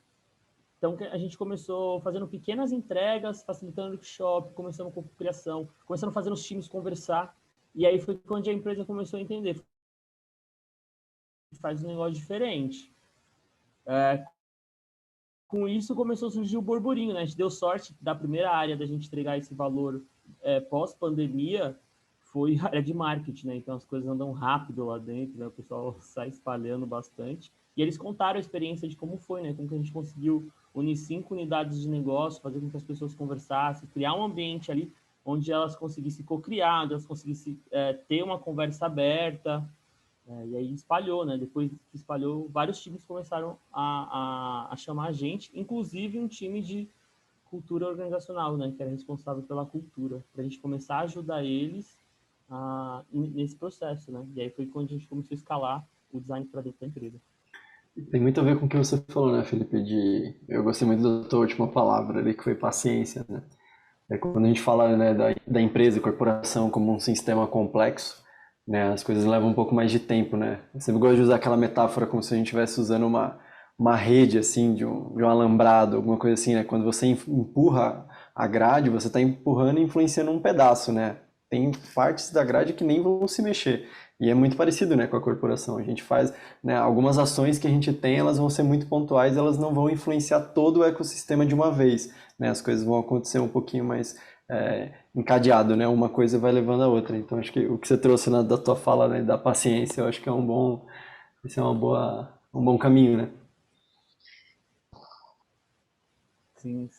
Então a gente começou fazendo pequenas entregas, facilitando o workshop, começando com criação, começando a fazer os times conversar. E aí foi quando a empresa começou a entender. Faz um negócio diferente. Com isso começou a surgir o burburinho, né? A gente deu sorte da primeira área da gente entregar esse valor pós-pandemia, foi a área de marketing, né? Então as coisas andam rápido lá dentro, né? O pessoal sai espalhando bastante. E eles contaram a experiência de como foi, né? Como que a gente conseguiu unir 5 unidades de negócio, fazer com que as pessoas conversassem, criar um ambiente ali onde elas conseguissem co-criar, onde elas conseguissem ter uma conversa aberta. E aí espalhou, né? Depois que espalhou, vários times começaram a chamar a gente, inclusive um time de cultura organizacional, né? Que era responsável pela cultura, para a gente começar a ajudar eles nesse processo, né? E aí foi quando a gente começou a escalar o design para dentro da empresa. Tem muito a ver com o que você falou, né, Felipe? Eu gostei muito da tua última palavra ali, que foi paciência, né? Quando a gente fala, né, da empresa e corporação como um sistema complexo, né? As coisas levam um pouco mais de tempo, né? Eu sempre gosto de usar aquela metáfora como se a gente estivesse usando uma rede, assim, de um alambrado, alguma coisa assim, né? Quando você empurra a grade, você está empurrando e influenciando um pedaço, né? Tem partes da grade que nem vão se mexer. E é muito parecido, né, com a corporação. A gente faz, né, algumas ações que a gente tem, elas vão ser muito pontuais, elas não vão influenciar todo o ecossistema de uma vez, né? As coisas vão acontecer um pouquinho mais encadeado, né? Uma coisa vai levando a outra. Então, acho que o que você trouxe da tua fala, né, da paciência, eu acho que esse é um bom caminho, né? Sim.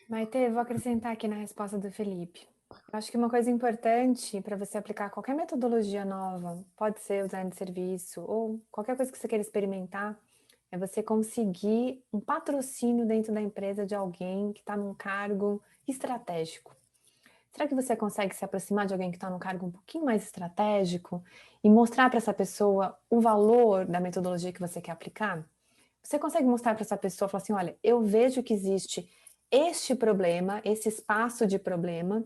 Maite, vou acrescentar aqui na resposta do Felipe. Eu acho que uma coisa importante para você aplicar qualquer metodologia nova, pode ser o design de serviço ou qualquer coisa que você queira experimentar, é você conseguir um patrocínio dentro da empresa de alguém que está num cargo estratégico. Será que você consegue se aproximar de alguém que está num cargo um pouquinho mais estratégico e mostrar para essa pessoa o valor da metodologia que você quer aplicar? Você consegue mostrar para essa pessoa, falar assim, olha, eu vejo que existe este problema, esse espaço de problema,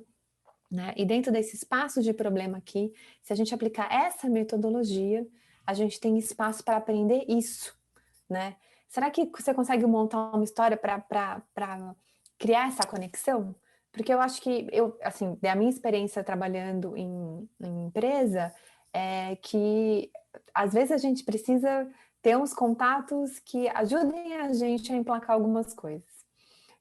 né? E dentro desse espaço de problema aqui, se a gente aplicar essa metodologia, a gente tem espaço para aprender isso, né? Será que você consegue montar uma história para criar essa conexão? Porque eu acho que, assim, da minha experiência trabalhando em empresa, é que às vezes a gente precisa ter uns contatos que ajudem a gente a emplacar algumas coisas.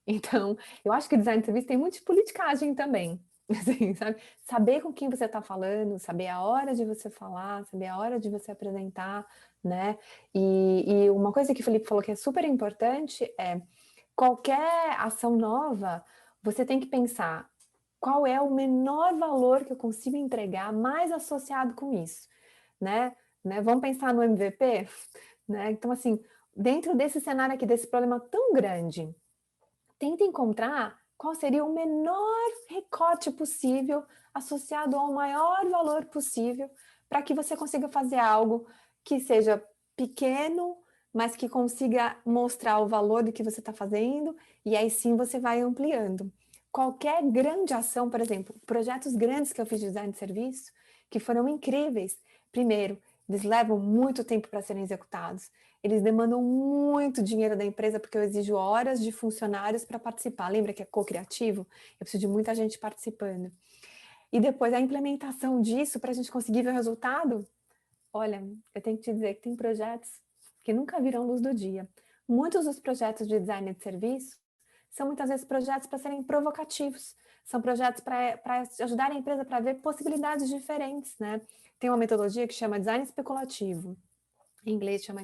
Então, eu acho que design de serviço tem muito de politicagem também. Assim, sabe? Saber com quem você está falando, saber a hora de você falar, saber a hora de você apresentar, né? E uma coisa que o Felipe falou que é super importante é qualquer ação nova, você tem que pensar qual é o menor valor que eu consigo entregar mais associado com isso, né? Vamos pensar no MVP, né? Então, assim, dentro desse cenário aqui, desse problema tão grande, tenta encontrar qual seria o menor recorte possível associado ao maior valor possível para que você consiga fazer algo que seja pequeno, mas que consiga mostrar o valor do que você está fazendo, e aí sim você vai ampliando. Qualquer grande ação, por exemplo, projetos grandes que eu fiz de design de serviço, que foram incríveis. Primeiro, eles levam muito tempo para serem executados. Eles demandam muito dinheiro da empresa, porque eu exijo horas de funcionários para participar. Lembra que é co-criativo? Eu preciso de muita gente participando. E depois a implementação disso, para a gente conseguir ver o resultado, olha, eu tenho que te dizer que tem projetos que nunca viram luz do dia. Muitos dos projetos de design de serviço são muitas vezes projetos para serem provocativos, são projetos para ajudar a empresa para ver possibilidades diferentes, né? Tem uma metodologia que chama design especulativo, em inglês chama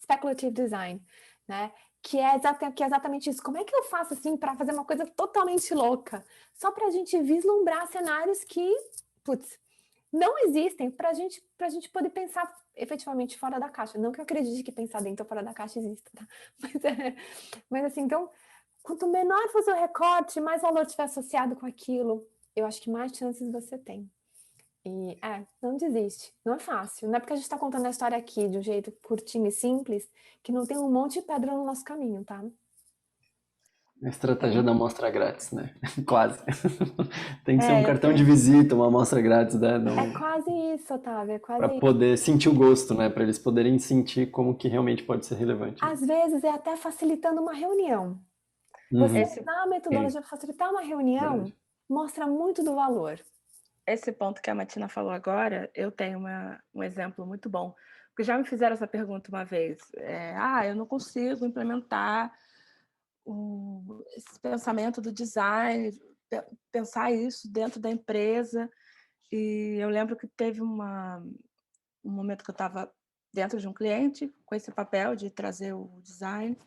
speculative design, né? Que é exatamente isso. Como é que eu faço assim para fazer uma coisa totalmente louca? Só para a gente vislumbrar cenários que, putz, não existem, para a gente poder pensar efetivamente fora da caixa. Não que eu acredite que pensar dentro ou fora da caixa exista, tá? Mas assim, então, quanto menor for o seu recorte, mais valor tiver associado com aquilo, eu acho que mais chances você tem. E não desiste, não é fácil. Não é porque a gente está contando a história aqui de um jeito curtinho e simples que não tem um monte de pedra no nosso caminho, tá? A estratégia da amostra grátis, né? Quase. Tem que ser um eu cartão tenho- de visita, uma amostra grátis, né? É quase isso, Otávio, é quase Para isso. poder sentir o gosto, né? Para eles poderem sentir como que realmente pode ser relevante. Às vezes é até facilitando uma reunião. Você usar a metodologia para facilitar uma reunião mostra muito do valor. Esse ponto que a Matina falou agora, eu tenho um exemplo muito bom. Porque já me fizeram essa pergunta uma vez. Eu não consigo implementar esse pensamento do design, pensar isso dentro da empresa. E eu lembro que teve um momento que eu estava dentro de um cliente com esse papel de trazer o design,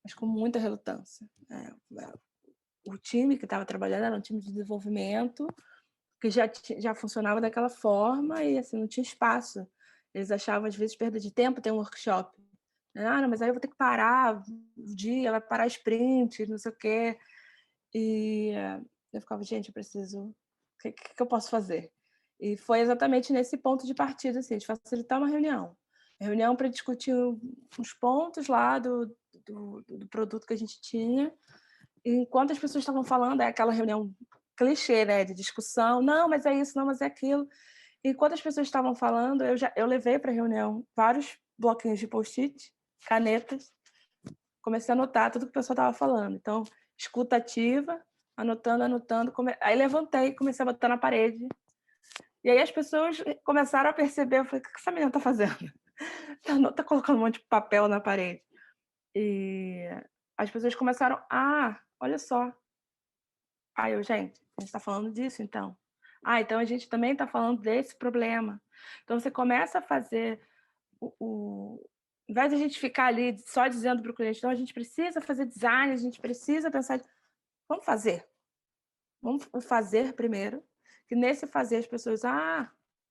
mas com muita relutância. O time que estava trabalhando era um time de desenvolvimento que já funcionava daquela forma e assim, não tinha espaço. Eles achavam, às vezes, perda de tempo ter um workshop. Não, mas aí eu vou ter que parar o dia, vai parar sprint, não sei o quê. E eu ficava, gente, eu preciso... O que eu posso fazer? E foi exatamente nesse ponto de partida, assim, de facilitar uma reunião. Reunião para discutir uns pontos lá do produto que a gente tinha. E enquanto as pessoas estavam falando, é aquela reunião clichê, né, de discussão, não, mas é isso, não, mas é aquilo. Enquanto as pessoas estavam falando, eu levei para a reunião vários bloquinhos de post-it, canetas, comecei a anotar tudo que o pessoal estava falando. Então, escuta ativa, anotando. Aí levantei e comecei a botar na parede. E aí as pessoas começaram a perceber, eu falei, o que essa menina está fazendo? Tá colocando um monte de papel na parede. E as pessoas começaram, olha só. Aí gente, a gente está falando disso, então. Então a gente também está falando desse problema. Então você começa a fazer ao invés de a gente ficar ali só dizendo para o cliente, então a gente precisa fazer design, a gente precisa pensar, vamos fazer primeiro, que nesse fazer as pessoas,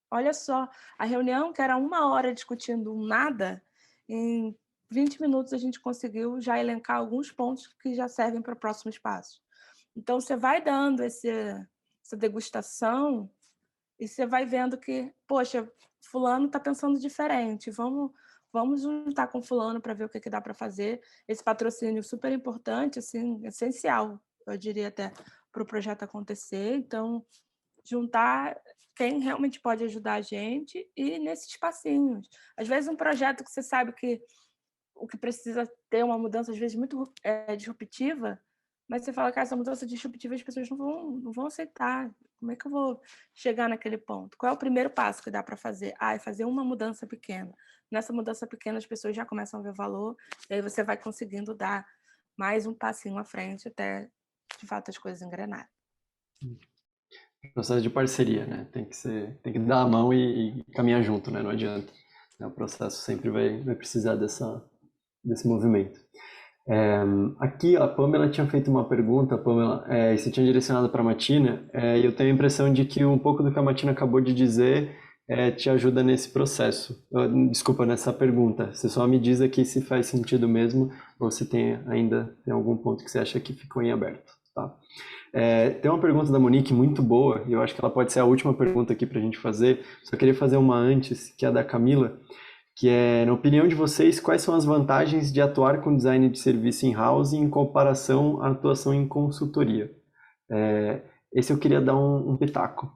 olha só, a reunião que era 1 hora discutindo um nada, em 20 minutos a gente conseguiu já elencar alguns pontos que já servem para próximos passos. Então você vai dando essa degustação e você vai vendo que, poxa, fulano está pensando diferente, vamos juntar com fulano para ver o que dá para fazer. Esse patrocínio super importante, assim, essencial, eu diria até, para o projeto acontecer. Então, juntar quem realmente pode ajudar a gente e nesses passinhos. Às vezes um projeto que você sabe que o que precisa ter uma mudança, às vezes, muito disruptiva, mas você fala que essa mudança disruptiva as pessoas não vão aceitar. Como é que eu vou chegar naquele ponto? Qual é o primeiro passo que dá para fazer? É fazer uma mudança pequena. Nessa mudança pequena, as pessoas já começam a ver valor, e aí você vai conseguindo dar mais um passinho à frente até, de fato, as coisas engrenarem. Processo de parceria, né? Tem que dar a mão e caminhar junto, né? Não adianta. O processo sempre vai precisar desse movimento. Aqui a Pamela tinha feito uma pergunta, Pamela, você tinha direcionado para a Matina, e eu tenho a impressão de que um pouco do que a Matina acabou de dizer te ajuda nesse processo. Desculpa, nessa pergunta. Você só me diz aqui se faz sentido mesmo ou se ainda tem algum ponto que você acha que ficou em aberto, tá? Tem uma pergunta da Monique muito boa, e eu acho que ela pode ser a última pergunta aqui para a gente fazer. Só queria fazer uma antes, que é a da Camila, que é, na opinião de vocês, quais são as vantagens de atuar com design de serviço in-house em comparação à atuação em consultoria? Esse eu queria dar um pitaco,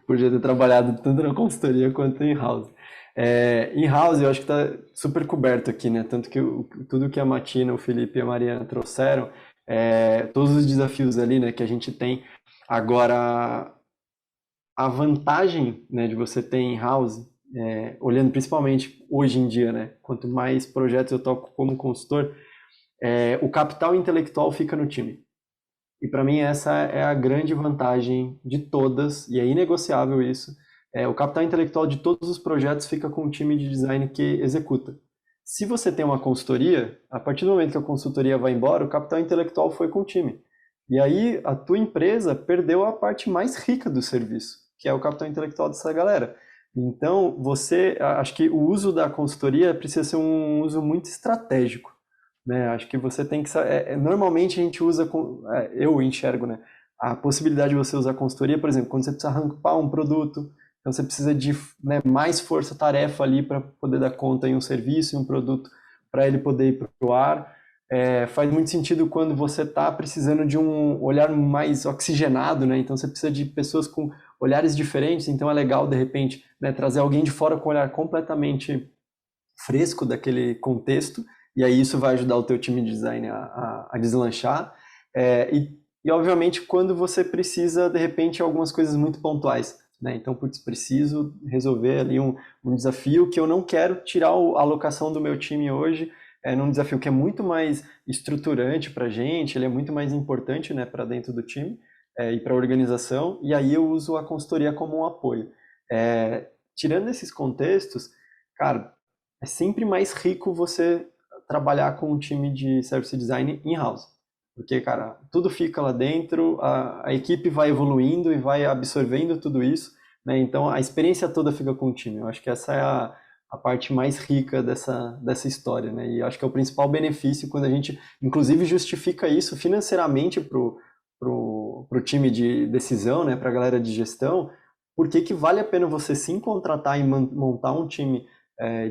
por já ter trabalhado tanto na consultoria quanto in-house. In-house eu acho que está super coberto aqui, né? Tanto que tudo que a Matina, o Felipe e a Mariana trouxeram, todos os desafios ali, né, que a gente tem. Agora, a vantagem, né, de você ter in-house, olhando principalmente hoje em dia, né, quanto mais projetos eu toco como consultor, o capital intelectual fica no time. E para mim essa é a grande vantagem de todas, e é inegociável isso. O capital intelectual de todos os projetos fica com o time de design que executa. Se você tem uma consultoria, a partir do momento que a consultoria vai embora, o capital intelectual foi com o time. E aí a tua empresa perdeu a parte mais rica do serviço, que é o capital intelectual dessa galera. Então, acho que o uso da consultoria precisa ser um uso muito estratégico, né? Acho que você tem que normalmente a gente usa, eu enxergo, né, a possibilidade de você usar consultoria, por exemplo, quando você precisa rampar um produto, então você precisa de, né, mais força-tarefa ali para poder dar conta em um serviço, em um produto, para ele poder ir para o ar. Faz muito sentido quando você está precisando de um olhar mais oxigenado, né? Então você precisa de pessoas com olhares diferentes, então é legal, de repente, né, trazer alguém de fora com um olhar completamente fresco daquele contexto, e aí isso vai ajudar o teu time de design a deslanchar. E, obviamente, quando você precisa, de repente, algumas coisas muito pontuais, né? Então, preciso resolver ali um desafio que eu não quero tirar a alocação do meu time hoje, num desafio que é muito mais estruturante para a gente, ele é muito mais importante, né, para dentro do time e para a organização, e aí eu uso a consultoria como um apoio. Tirando esses contextos, cara, é sempre mais rico você trabalhar com um time de service design in-house, porque, cara, tudo fica lá dentro, a equipe vai evoluindo e vai absorvendo tudo isso, né? Então a experiência toda fica com o time. Eu acho que essa é a parte mais rica dessa história, né? E acho que é o principal benefício quando a gente, inclusive, justifica isso financeiramente pro time de decisão, né? Para a galera de gestão, porque que vale a pena você sim contratar e montar um time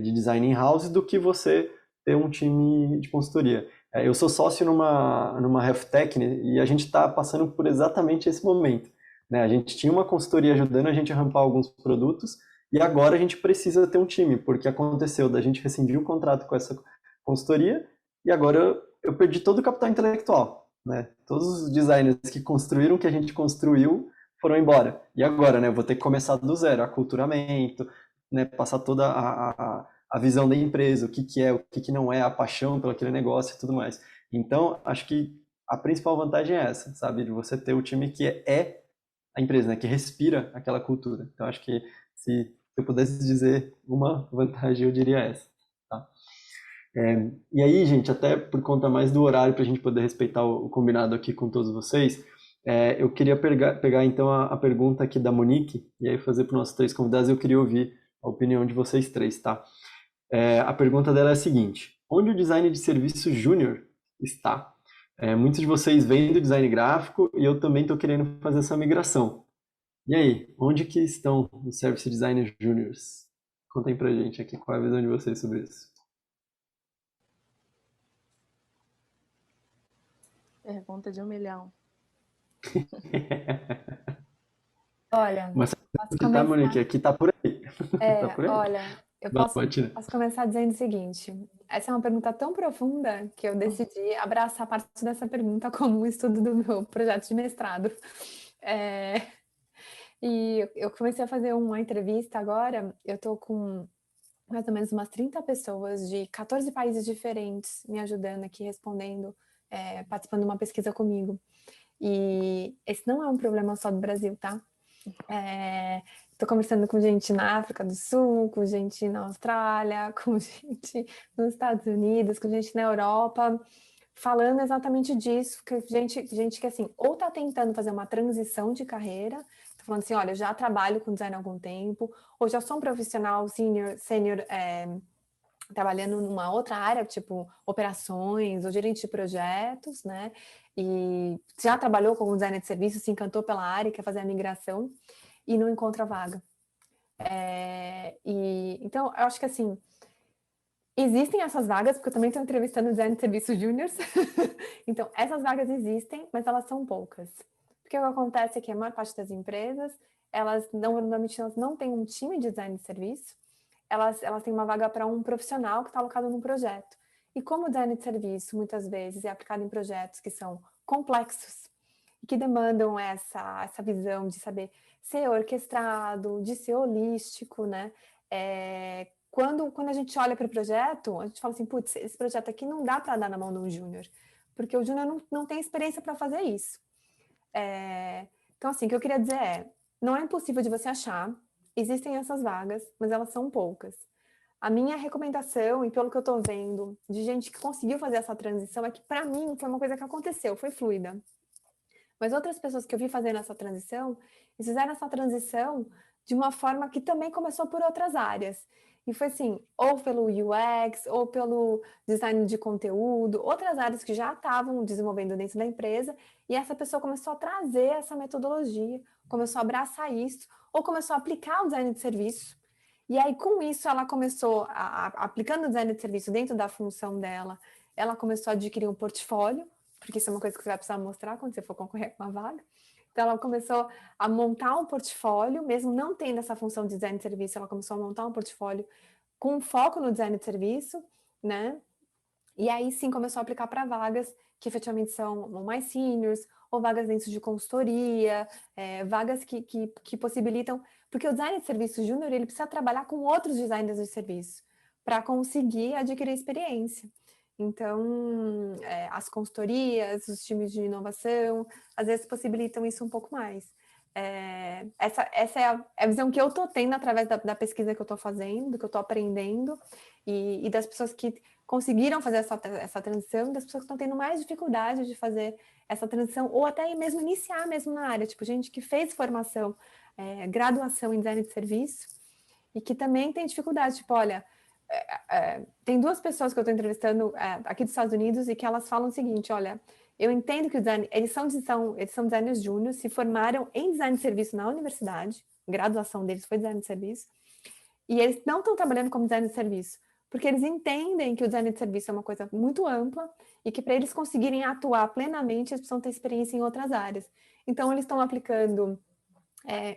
de design in-house do que você ter um time de consultoria. Eu sou sócio numa health tech, né, e a gente está passando por exatamente esse momento. né? A gente tinha uma consultoria ajudando a gente a rampar alguns produtos e agora a gente precisa ter um time, porque aconteceu da gente rescindir o contrato com essa consultoria e agora eu perdi todo o capital intelectual, né? Todos os designers que construíram o que a gente construiu foram embora. E agora, né? Eu vou ter que começar do zero, aculturamento, né? Passar toda a visão da empresa, o que que é, o que que não é, a paixão pelo aquele negócio e tudo mais. Então, acho que a principal vantagem é essa, sabe? De você ter o time que é a empresa, né? Que respira aquela cultura. Então, acho que se eu pudesse dizer uma vantagem, eu diria essa, tá? E aí, gente, até por conta mais do horário, para a gente poder respeitar o combinado aqui com todos vocês, eu queria pegar então a pergunta aqui da Monique, e aí fazer para os nossos 3 convidados, eu queria ouvir a opinião de vocês 3, tá? A pergunta dela é a seguinte: onde o design de serviço júnior está? Muitos de vocês vêm do design gráfico e eu também estou querendo fazer essa migração. E aí, onde que estão os service designers júniors? Contem pra gente aqui qual é a visão de vocês sobre isso. Pergunta de 1 milhão. Olha, Mas posso que tá, começar? Monique, aqui tá por aí. Tá por aí. Olha, eu Vai, posso pode, né? começar dizendo o seguinte: essa é uma pergunta tão profunda que eu decidi abraçar parte dessa pergunta como um estudo do meu projeto de mestrado. E eu comecei a fazer uma entrevista agora, eu estou com mais ou menos umas 30 pessoas de 14 países diferentes me ajudando aqui, respondendo, participando de uma pesquisa comigo. E esse não é um problema só do Brasil, tá? Estou conversando com gente na África do Sul, com gente na Austrália, com gente nos Estados Unidos, com gente na Europa, falando exatamente disso, que gente que assim, ou está tentando fazer uma transição de carreira, tá falando assim, olha, eu já trabalho com design há algum tempo, ou já sou um profissional sênior, trabalhando numa outra área, tipo operações ou gerente de projetos, né? E já trabalhou como designer de serviço, se encantou pela área, quer fazer a migração e não encontra vaga. Então, eu acho que assim, existem essas vagas, porque eu também estou entrevistando design de serviços júniors. Então, essas vagas existem, mas elas são poucas. Porque o que acontece é que a maior parte das empresas, normalmente elas não têm um time de design de serviço, elas têm uma vaga para um profissional que está alocado num projeto. E como o design de serviço, muitas vezes, é aplicado em projetos que são complexos e que demandam essa visão de saber ser orquestrado, de ser holístico, né? Quando a gente olha para o projeto, a gente fala assim, putz, esse projeto aqui não dá para dar na mão de um júnior, porque o júnior não tem experiência para fazer isso. Então, assim, o que eu queria dizer não é impossível de você achar, existem essas vagas, mas elas são poucas. A minha recomendação, e pelo que eu estou vendo, de gente que conseguiu fazer essa transição, é que, para mim, foi uma coisa que aconteceu, foi fluida. Mas outras pessoas que eu vi fazendo essa transição, eles fizeram essa transição de uma forma que também começou por outras áreas. E foi assim, ou pelo UX, ou pelo design de conteúdo, outras áreas que já estavam desenvolvendo dentro da empresa, e essa pessoa começou a trazer essa metodologia, começou a abraçar isso, ou começou a aplicar o design de serviço. E aí, com isso, ela começou, aplicando o design de serviço dentro da função dela, ela começou a adquirir um portfólio, porque isso é uma coisa que você vai precisar mostrar quando você for concorrer com uma vaga. Então, ela começou a montar um portfólio, mesmo não tendo essa função de design de serviço, ela começou a montar um portfólio com foco no design de serviço, né? E aí, sim, começou a aplicar para vagas que efetivamente são mais seniors, ou vagas dentro de consultoria, vagas que possibilitam... Porque o design de serviço júnior, ele precisa trabalhar com outros designers de serviço para conseguir adquirir experiência. Então, as consultorias, os times de inovação, às vezes possibilitam isso um pouco mais. Essa é a visão que eu estou tendo através da pesquisa que eu estou fazendo, do que eu estou aprendendo, e das pessoas que conseguiram fazer essa transição, e das pessoas que estão tendo mais dificuldade de fazer essa transição, ou até mesmo iniciar mesmo na área, tipo gente que fez formação, graduação em design de serviço, e que também tem dificuldade, tipo, olha... tem 2 pessoas que eu estou entrevistando aqui dos Estados Unidos e que elas falam o seguinte, olha, eu entendo que o design, eles são designers júnior, se formaram em design de serviço na universidade, graduação deles foi design de serviço, e eles não estão trabalhando como design de serviço, porque eles entendem que o design de serviço é uma coisa muito ampla e que para eles conseguirem atuar plenamente, eles precisam ter experiência em outras áreas. Então, eles estão aplicando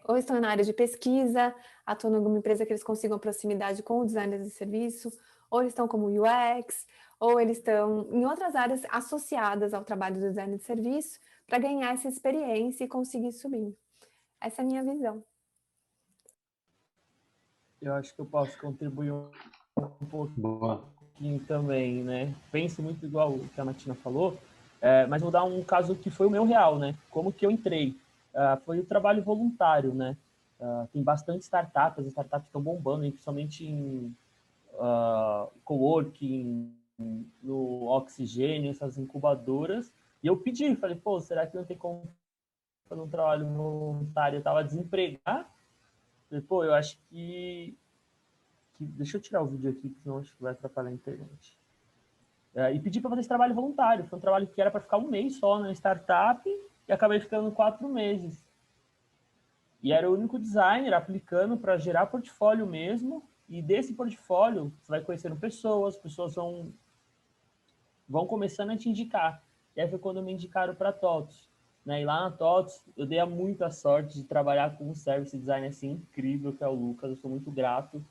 ou estão na área de pesquisa, atuam em alguma empresa que eles consigam proximidade com o designer de serviço, ou eles estão como UX, ou eles estão em outras áreas associadas ao trabalho do designer de serviço para ganhar essa experiência e conseguir subir. Essa é a minha visão. Eu acho que eu posso contribuir um Boa. pouquinho também, né? Penso muito igual o que a Martina falou, mas vou dar um caso que foi o meu real, né? Como que eu entrei? Foi o trabalho voluntário, né? Tem bastante startups, as startups estão bombando, principalmente em coworking, no Oxigênio, essas incubadoras. E eu pedi, falei, pô, será que não tem como fazer um trabalho voluntário? Eu estava desempregado. Falei, pô, eu acho que... Deixa eu tirar o vídeo aqui, porque senão acho que vai atrapalhar a internet. E pedi para fazer esse trabalho voluntário. Foi um trabalho que era para ficar um mês só na startup e acabei ficando 4 meses. E era o único designer aplicando para gerar portfólio mesmo. E desse portfólio, você vai conhecendo pessoas vão começando a te indicar. E aí foi quando me indicaram para a TOTOS. Né? E lá na TOTOS, eu dei muita sorte de trabalhar com um service designer assim, incrível, que é o Lucas. Eu sou muito grato.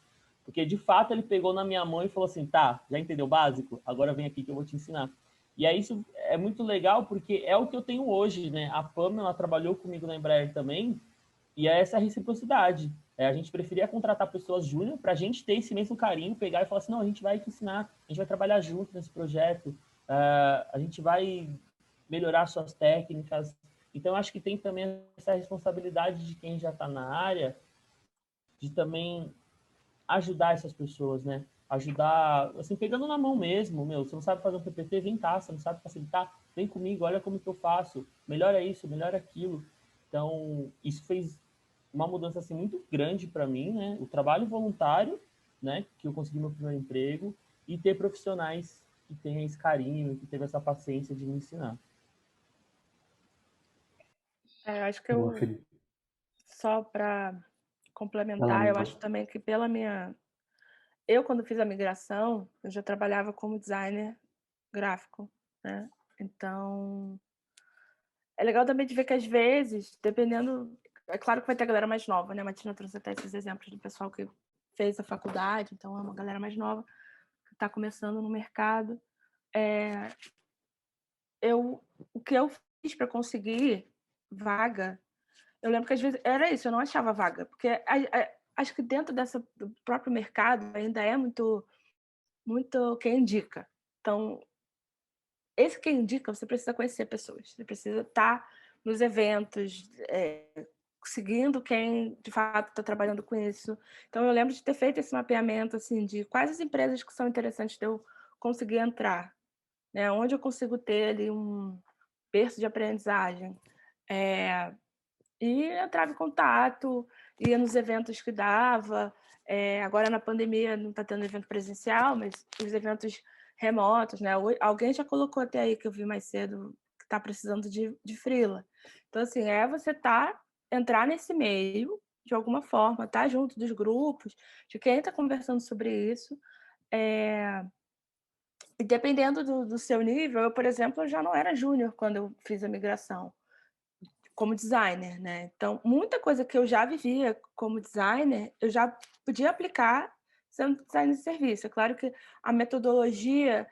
Porque, de fato, ele pegou na minha mão e falou assim, tá, já entendeu o básico? Agora vem aqui que eu vou te ensinar. E aí isso é muito legal porque é o que eu tenho hoje, né? A Pamela trabalhou comigo na Embraer também e é essa reciprocidade. A gente preferia contratar pessoas júnior para a gente ter esse mesmo carinho, pegar e falar assim, não, a gente vai te ensinar, a gente vai trabalhar junto nesse projeto, a gente vai melhorar suas técnicas. Então, acho que tem também essa responsabilidade de quem já está na área de também ajudar essas pessoas, né? Ajudar, assim, pegando na mão mesmo, meu, você não sabe fazer um PPT, vem cá, você não sabe facilitar, vem comigo, olha como que eu faço, melhora isso, melhora aquilo. Então, isso fez uma mudança, assim, muito grande para mim, né? O trabalho voluntário, né, que eu consegui meu primeiro emprego, e ter profissionais que têm esse carinho, que teve essa paciência de me ensinar. Eu acho que Boa, Felipe. só para Vai lá, complementar, eu acho também que eu, quando fiz a migração, eu já trabalhava como designer gráfico, né? Então, é legal também de ver que às vezes, dependendo... É claro que vai ter a galera mais nova, né? A Martina trouxe até esses exemplos do pessoal que fez a faculdade, então é uma galera mais nova que está começando no mercado. O que eu fiz para conseguir vaga, eu lembro que às vezes era isso, eu não achava vaga, porque acho que dentro do próprio mercado ainda é muito quem indica. Então, esse quem indica, você precisa conhecer pessoas, você precisa estar nos eventos, seguindo quem de fato está trabalhando com isso. Então, eu lembro de ter feito esse mapeamento assim, de quais as empresas que são interessantes de eu conseguir entrar, né? Onde eu consigo ter ali um berço de aprendizagem. E entrava em contato, ia nos eventos que dava. Agora, na pandemia, não está tendo evento presencial, mas os eventos remotos, né? Alguém já colocou até aí, que eu vi mais cedo, que está precisando de freela. Então, assim, você entrar nesse meio, de alguma forma, estar junto dos grupos, de quem está conversando sobre isso. E dependendo do seu nível, eu, por exemplo, eu já não era júnior quando eu fiz a migração como designer, né? Então, muita coisa que eu já vivia como designer, eu já podia aplicar sendo designer de serviço. É claro que a metodologia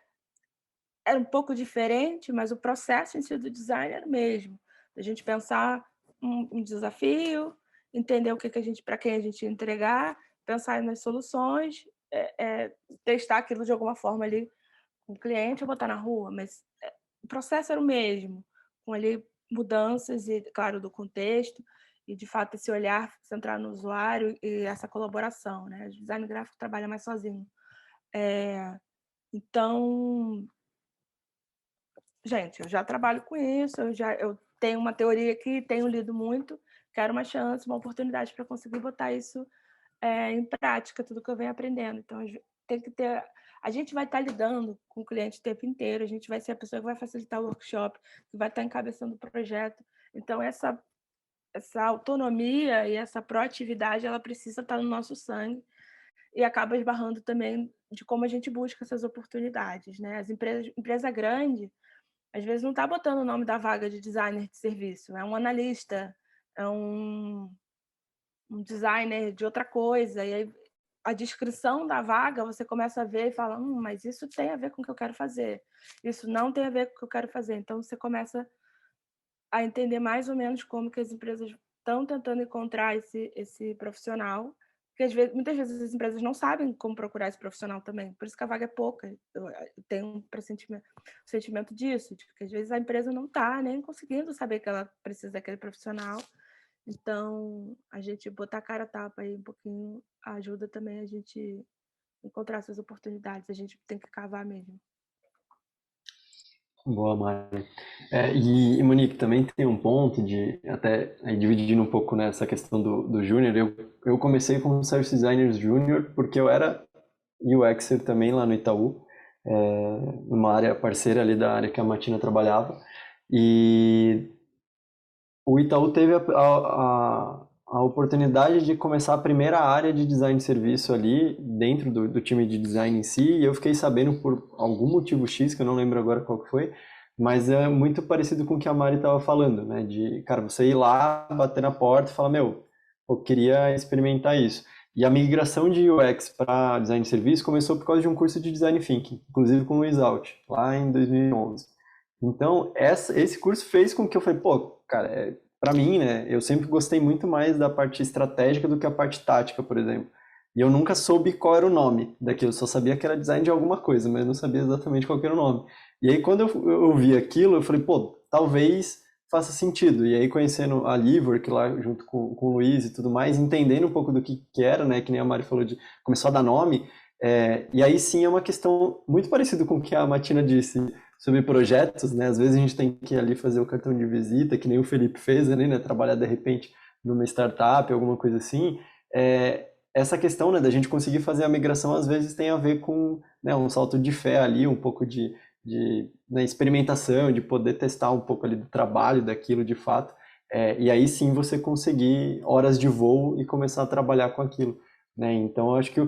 era um pouco diferente, mas o processo em si do design era o mesmo. A gente pensar um desafio, entender o que a gente, para quem a gente ia entregar, pensar nas soluções, testar aquilo de alguma forma ali com o cliente ou botar na rua, mas o processo era o mesmo, com ali mudanças e, claro, do contexto e, de fato, esse olhar centrar no usuário e essa colaboração, né? O design gráfico trabalha mais sozinho. Então, gente, eu já trabalho com isso, eu tenho uma teoria aqui, tenho lido muito, quero uma chance, uma oportunidade para conseguir botar isso em prática, tudo que eu venho aprendendo. Então, tem que ter... A gente vai estar lidando com o cliente o tempo inteiro, a gente vai ser a pessoa que vai facilitar o workshop, que vai estar encabeçando o projeto. Então, essa autonomia e essa proatividade, ela precisa estar no nosso sangue e acaba esbarrando também de como a gente busca essas oportunidades, né? Empresa grande, às vezes não está botando o nome da vaga de designer de serviço, é um analista, é um um designer de outra coisa, e aí a descrição da vaga você começa a ver e fala, mas isso tem a ver com o que eu quero fazer, isso não tem a ver com o que eu quero fazer. Então você começa a entender mais ou menos como que as empresas estão tentando encontrar esse profissional, porque muitas vezes as empresas não sabem como procurar esse profissional também, por isso que a vaga é pouca. Eu tenho um sentimento disso, de que às vezes a empresa não está nem conseguindo saber que ela precisa daquele profissional. Então, a gente botar a cara a tapa aí um pouquinho ajuda também a gente encontrar essas oportunidades. A gente tem que cavar mesmo. Boa, Mari. E Monique, também tem um ponto de, até aí dividindo um pouco nessa questão do júnior, eu comecei como Service Designer Júnior porque eu era UXer também lá no Itaú, numa área parceira ali da área que a Matina trabalhava, e o Itaú teve a oportunidade de começar a primeira área de design de serviço ali dentro do time de design em si, e eu fiquei sabendo por algum motivo X, que eu não lembro agora qual que foi, mas é muito parecido com o que a Mari estava falando, né? De, cara, você ir lá, bater na porta e falar, meu, eu queria experimentar isso. E a migração de UX para design de serviço começou por causa de um curso de design thinking, inclusive com o Luiz Alt, lá em 2011. Então, esse curso fez com que eu falei, pô, cara, para mim, né, eu sempre gostei muito mais da parte estratégica do que a parte tática, por exemplo. E eu nunca soube qual era o nome daquilo, eu só sabia que era design de alguma coisa, mas não sabia exatamente qual era o nome. E aí, quando eu vi aquilo, eu falei, pô, talvez faça sentido. E aí, conhecendo a Livework lá, junto com o Luiz e tudo mais, entendendo um pouco do que era, né, que nem a Mari falou, começou a dar nome, e aí sim é uma questão muito parecida com o que a Matina disse, sobre projetos, né? Às vezes a gente tem que ir ali fazer o cartão de visita, que nem o Felipe fez ali, né? Trabalhar de repente numa startup, alguma coisa assim. Essa questão, né, da gente conseguir fazer a migração às vezes tem a ver com, né, um salto de fé ali, um pouco de né, experimentação, de poder testar um pouco ali do trabalho, daquilo de fato. E aí sim você conseguir horas de voo e começar a trabalhar com aquilo, né? Então eu acho que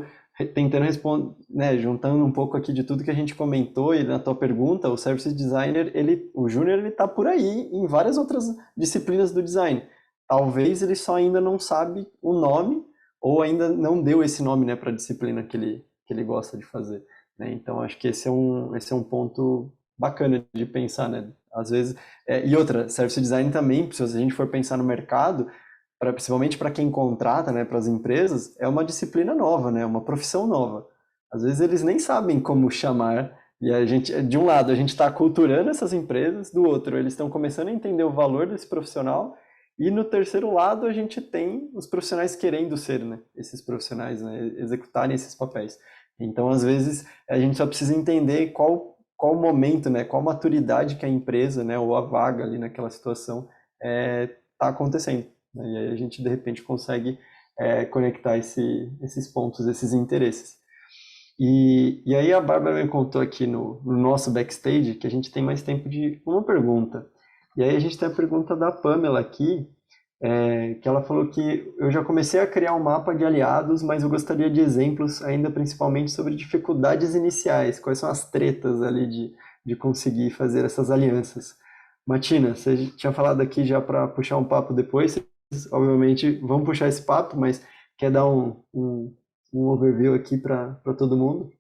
tentando responder, né, juntando um pouco aqui de tudo que a gente comentou e na tua pergunta, o Service Designer, o Júnior, ele tá por aí em várias outras disciplinas do design. Talvez ele só ainda não sabe o nome ou ainda não deu esse nome, né, para a disciplina que ele gosta de fazer, né? Então acho que esse é um ponto bacana de pensar, né? Às vezes, e outra, Service Design também, se a gente for pensar no mercado, principalmente para quem contrata, né, para as empresas, é uma disciplina nova, né, uma profissão nova. Às vezes eles nem sabem como chamar, e a gente, de um lado, a gente está aculturando essas empresas, do outro, eles estão começando a entender o valor desse profissional, e no terceiro lado, a gente tem os profissionais querendo ser, né, esses profissionais, né, executarem esses papéis. Então, às vezes, a gente só precisa entender qual o momento, né, qual a maturidade que a empresa, né, ou a vaga ali naquela situação está acontecendo. E aí a gente, de repente, consegue conectar esses pontos, esses interesses. E aí a Bárbara me contou aqui no nosso backstage que a gente tem mais tempo de uma pergunta. E aí a gente tem a pergunta da Pamela aqui, que ela falou que eu já comecei a criar um mapa de aliados, mas eu gostaria de exemplos ainda principalmente sobre dificuldades iniciais, quais são as tretas ali de conseguir fazer essas alianças. Matina, você tinha falado aqui já para puxar um papo depois, obviamente vamos puxar esse papo, mas quer dar um overview aqui para todo mundo?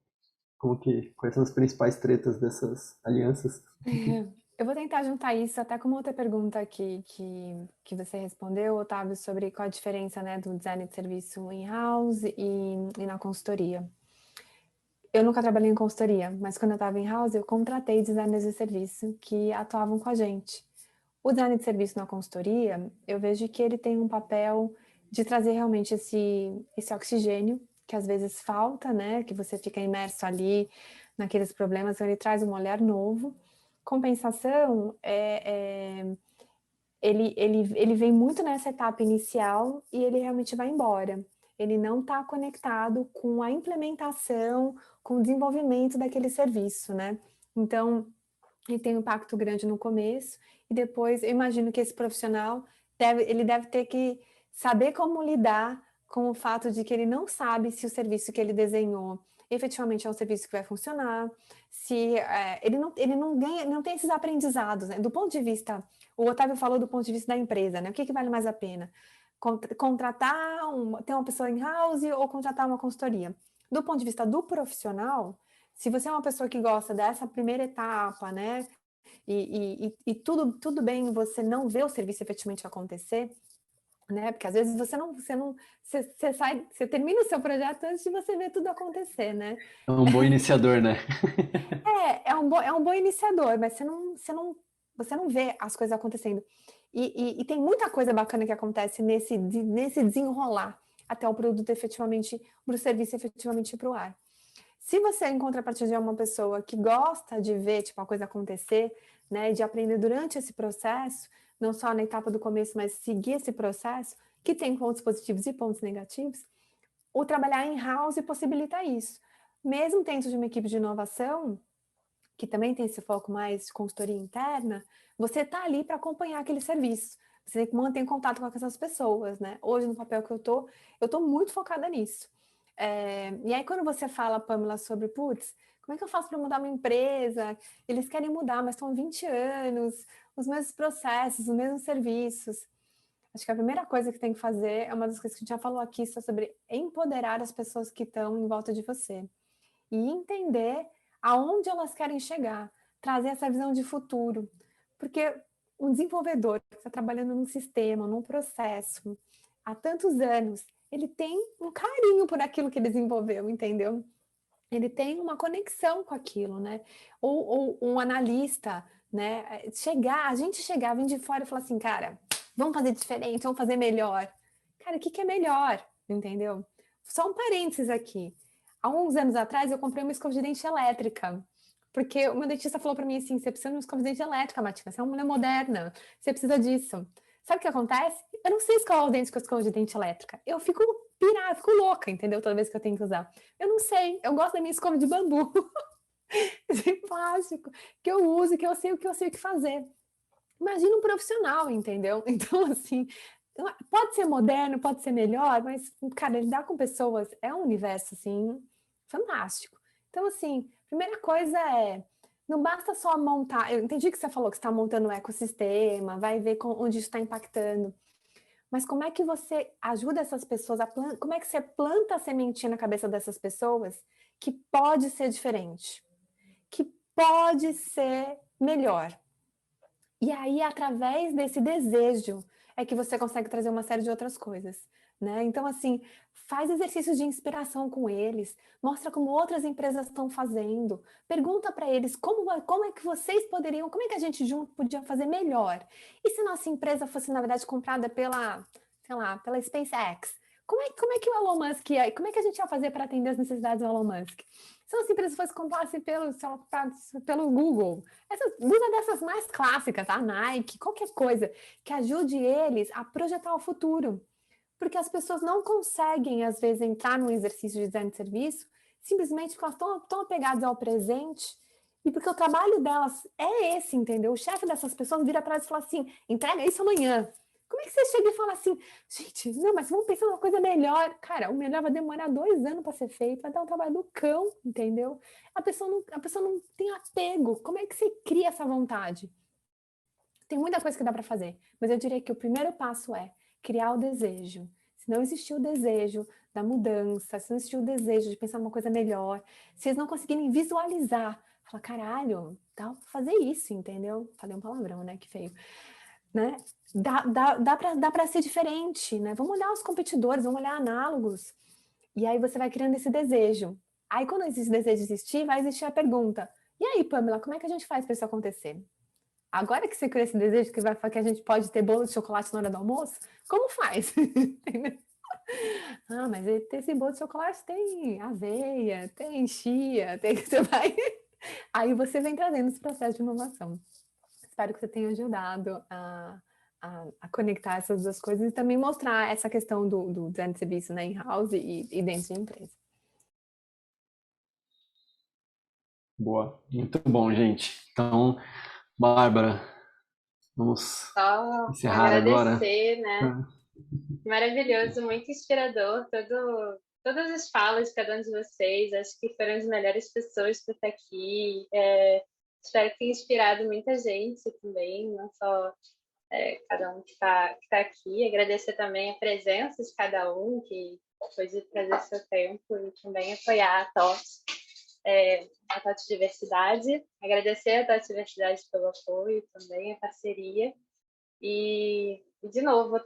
Quais são as principais tretas dessas alianças? Eu vou tentar juntar isso até com uma outra pergunta que você respondeu, Otávio, sobre qual a diferença, né, do design de serviço in-house e na consultoria. Eu nunca trabalhei em consultoria, mas quando eu estava in-house, eu contratei designers de serviço que atuavam com a gente. O design de serviço na consultoria, eu vejo que ele tem um papel de trazer realmente esse oxigênio, que às vezes falta, né? Que você fica imerso ali naqueles problemas, então ele traz um olhar novo. Compensação, ele vem muito nessa etapa inicial e ele realmente vai embora. Ele não está conectado com a implementação, com o desenvolvimento daquele serviço, né? Então, ele tem um impacto grande no começo e depois eu imagino que esse profissional ele deve ter que saber como lidar com o fato de que ele não sabe se o serviço que ele desenhou efetivamente é um serviço que vai funcionar, se ele não tem esses aprendizados, né? Do ponto de vista, o Otávio falou do ponto de vista da empresa, né? O que vale mais a pena? contratar, ter uma pessoa in-house ou contratar uma consultoria. Do ponto de vista do profissional, se você é uma pessoa que gosta dessa primeira etapa, né, e tudo bem você não vê o serviço efetivamente acontecer, né, porque às vezes você termina o seu projeto antes de você ver tudo acontecer, né? É um bom iniciador, né? É um bom iniciador, mas você não vê as coisas acontecendo. E tem muita coisa bacana que acontece nesse desenrolar até o produto efetivamente, para o serviço efetivamente ir para o ar. Se você, em contrapartida, é uma pessoa que gosta de ver tipo, a coisa acontecer, né, de aprender durante esse processo, não só na etapa do começo, mas seguir esse processo, que tem pontos positivos e pontos negativos, o trabalhar in-house possibilita isso. Mesmo dentro de uma equipe de inovação, que também tem esse foco mais de consultoria interna, você está ali para acompanhar aquele serviço. Você tem que manter contato com essas pessoas, né? Hoje, no papel que eu tô muito focada nisso. E aí, quando você fala, Pamela, sobre, putz, como é que eu faço para mudar uma empresa? Eles querem mudar, mas estão há 20 anos, os mesmos processos, os mesmos serviços. Acho que a primeira coisa que tem que fazer é uma das coisas que a gente já falou aqui, sobre empoderar as pessoas que estão em volta de você. E entender aonde elas querem chegar, trazer essa visão de futuro. Porque um desenvolvedor que está trabalhando num sistema, num processo, há tantos anos, ele tem um carinho por aquilo que ele desenvolveu, entendeu? Ele tem uma conexão com aquilo, né? Ou um analista, né? A gente chegar, vir de fora e falar assim, cara, vamos fazer diferente, vamos fazer melhor. Cara, o que é melhor, entendeu? Só um parênteses aqui. Há uns anos atrás, eu comprei uma escova de dente elétrica, porque o meu dentista falou para mim assim, você precisa de uma escova de dente elétrica, Martina, você é uma mulher moderna, você precisa disso. Sabe o que acontece? Eu não sei escovar os dentes com a escova de dente elétrica. Eu fico pirada, fico louca, entendeu? Toda vez que eu tenho que usar. Eu não sei, eu gosto da minha escova de bambu, de plástico, que eu uso, que eu sei o que fazer. Imagina um profissional, entendeu? Então, assim, pode ser moderno, pode ser melhor, mas, cara, lidar com pessoas é um universo, assim, fantástico. Então, assim, primeira coisa não basta só montar, eu entendi que você falou que você está montando um ecossistema, vai ver onde isso está impactando, mas como é que você ajuda essas pessoas, como é que você planta a sementinha na cabeça dessas pessoas que pode ser diferente, que pode ser melhor. E aí, através desse desejo, é que você consegue trazer uma série de outras coisas, né? Então, assim, faz exercícios de inspiração com eles, mostra como outras empresas estão fazendo, pergunta para eles como é que vocês poderiam, como é que a gente junto podia fazer melhor? E se nossa empresa fosse, na verdade, comprada pela, sei lá, pela SpaceX? Como é que o Elon Musk como é que a gente ia fazer para atender as necessidades do Elon Musk? Se as empresas fossem compradas pelo Google, usa dessas mais clássicas, a Nike, qualquer coisa que ajude eles a projetar o futuro. Porque as pessoas não conseguem, às vezes, entrar num exercício de design de serviço simplesmente porque elas estão apegadas ao presente e porque o trabalho delas é esse, entendeu? O chefe dessas pessoas vira atrás e fala assim, entrega isso amanhã. Como é que você chega e fala assim, gente, não, mas vamos pensar numa coisa melhor. Cara, o melhor vai demorar 2 anos para ser feito, vai dar um trabalho do cão, entendeu? A pessoa não tem apego. Como é que você cria essa vontade? Tem muita coisa que dá para fazer, mas eu diria que o primeiro passo é criar o desejo. Se não existiu o desejo da mudança, se não existiu o desejo de pensar numa coisa melhor, se eles não conseguirem visualizar, falar, caralho, dá pra fazer isso, entendeu? Falei um palavrão, né? Que feio. Né? Dá para ser diferente, né? Vamos olhar os competidores, vamos olhar análogos. E aí você vai criando esse desejo. Aí quando esse desejo existir, vai existir a pergunta. E aí, Pamela, como é que a gente faz para isso acontecer? Agora que você cria esse desejo que a gente pode ter bolo de chocolate na hora do almoço, como faz? Ah, mas esse bolo de chocolate tem aveia, tem chia, você vai... Aí você vem trazendo esse processo de inovação. Espero que você tenha ajudado a conectar essas duas coisas e também mostrar essa questão do design de serviço, né, in-house e dentro de empresa. Boa, muito bom, gente. Então, Bárbara, vamos encerrar agradecer, agora. Né? Maravilhoso, muito inspirador, todas as falas de cada um de vocês, acho que foram as melhores pessoas para estar aqui. Espero que tenha inspirado muita gente também, não só cada um que tá aqui. Agradecer também a presença de cada um que pôde trazer seu tempo e também apoiar a TOT Diversidade. Agradecer a TOT Diversidade pelo apoio também, a parceria. E de novo,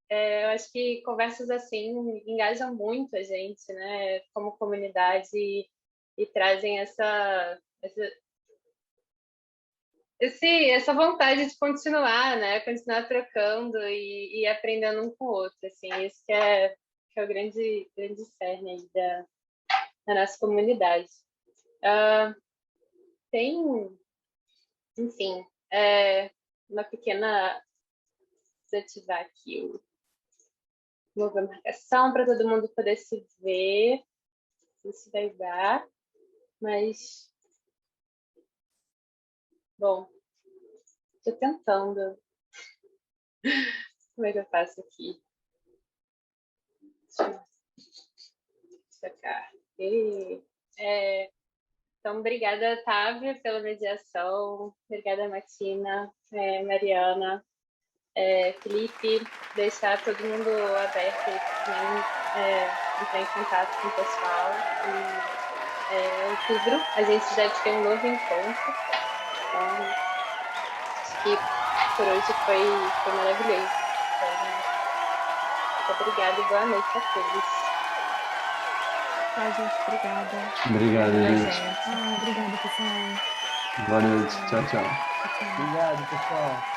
eu acho que conversas assim engajam muito a gente, né, como comunidade, e trazem essa vontade de continuar, né, continuar trocando e aprendendo um com o outro, assim, isso que é o grande cerne aí da nossa comunidade. Tem, enfim, uma pequena... desativar aqui o mover a marcação para todo mundo poder se ver. Não sei se vai dar, mas... Bom, estou tentando. Como é que eu faço aqui? Deixa eu sacar. Então, obrigada, Távia, pela mediação. Obrigada, Martina, Mariana, Felipe, deixar todo mundo aberto também, entrar em contato com o pessoal. Em outubro, a gente deve ter um novo encontro. Então, acho que por hoje foi maravilhoso. Então, muito obrigada e boa noite a todos. Gente, obrigada. Obrigado, gente. Obrigada, pessoal. Boa noite. Tchau, tchau. Obrigado, pessoal.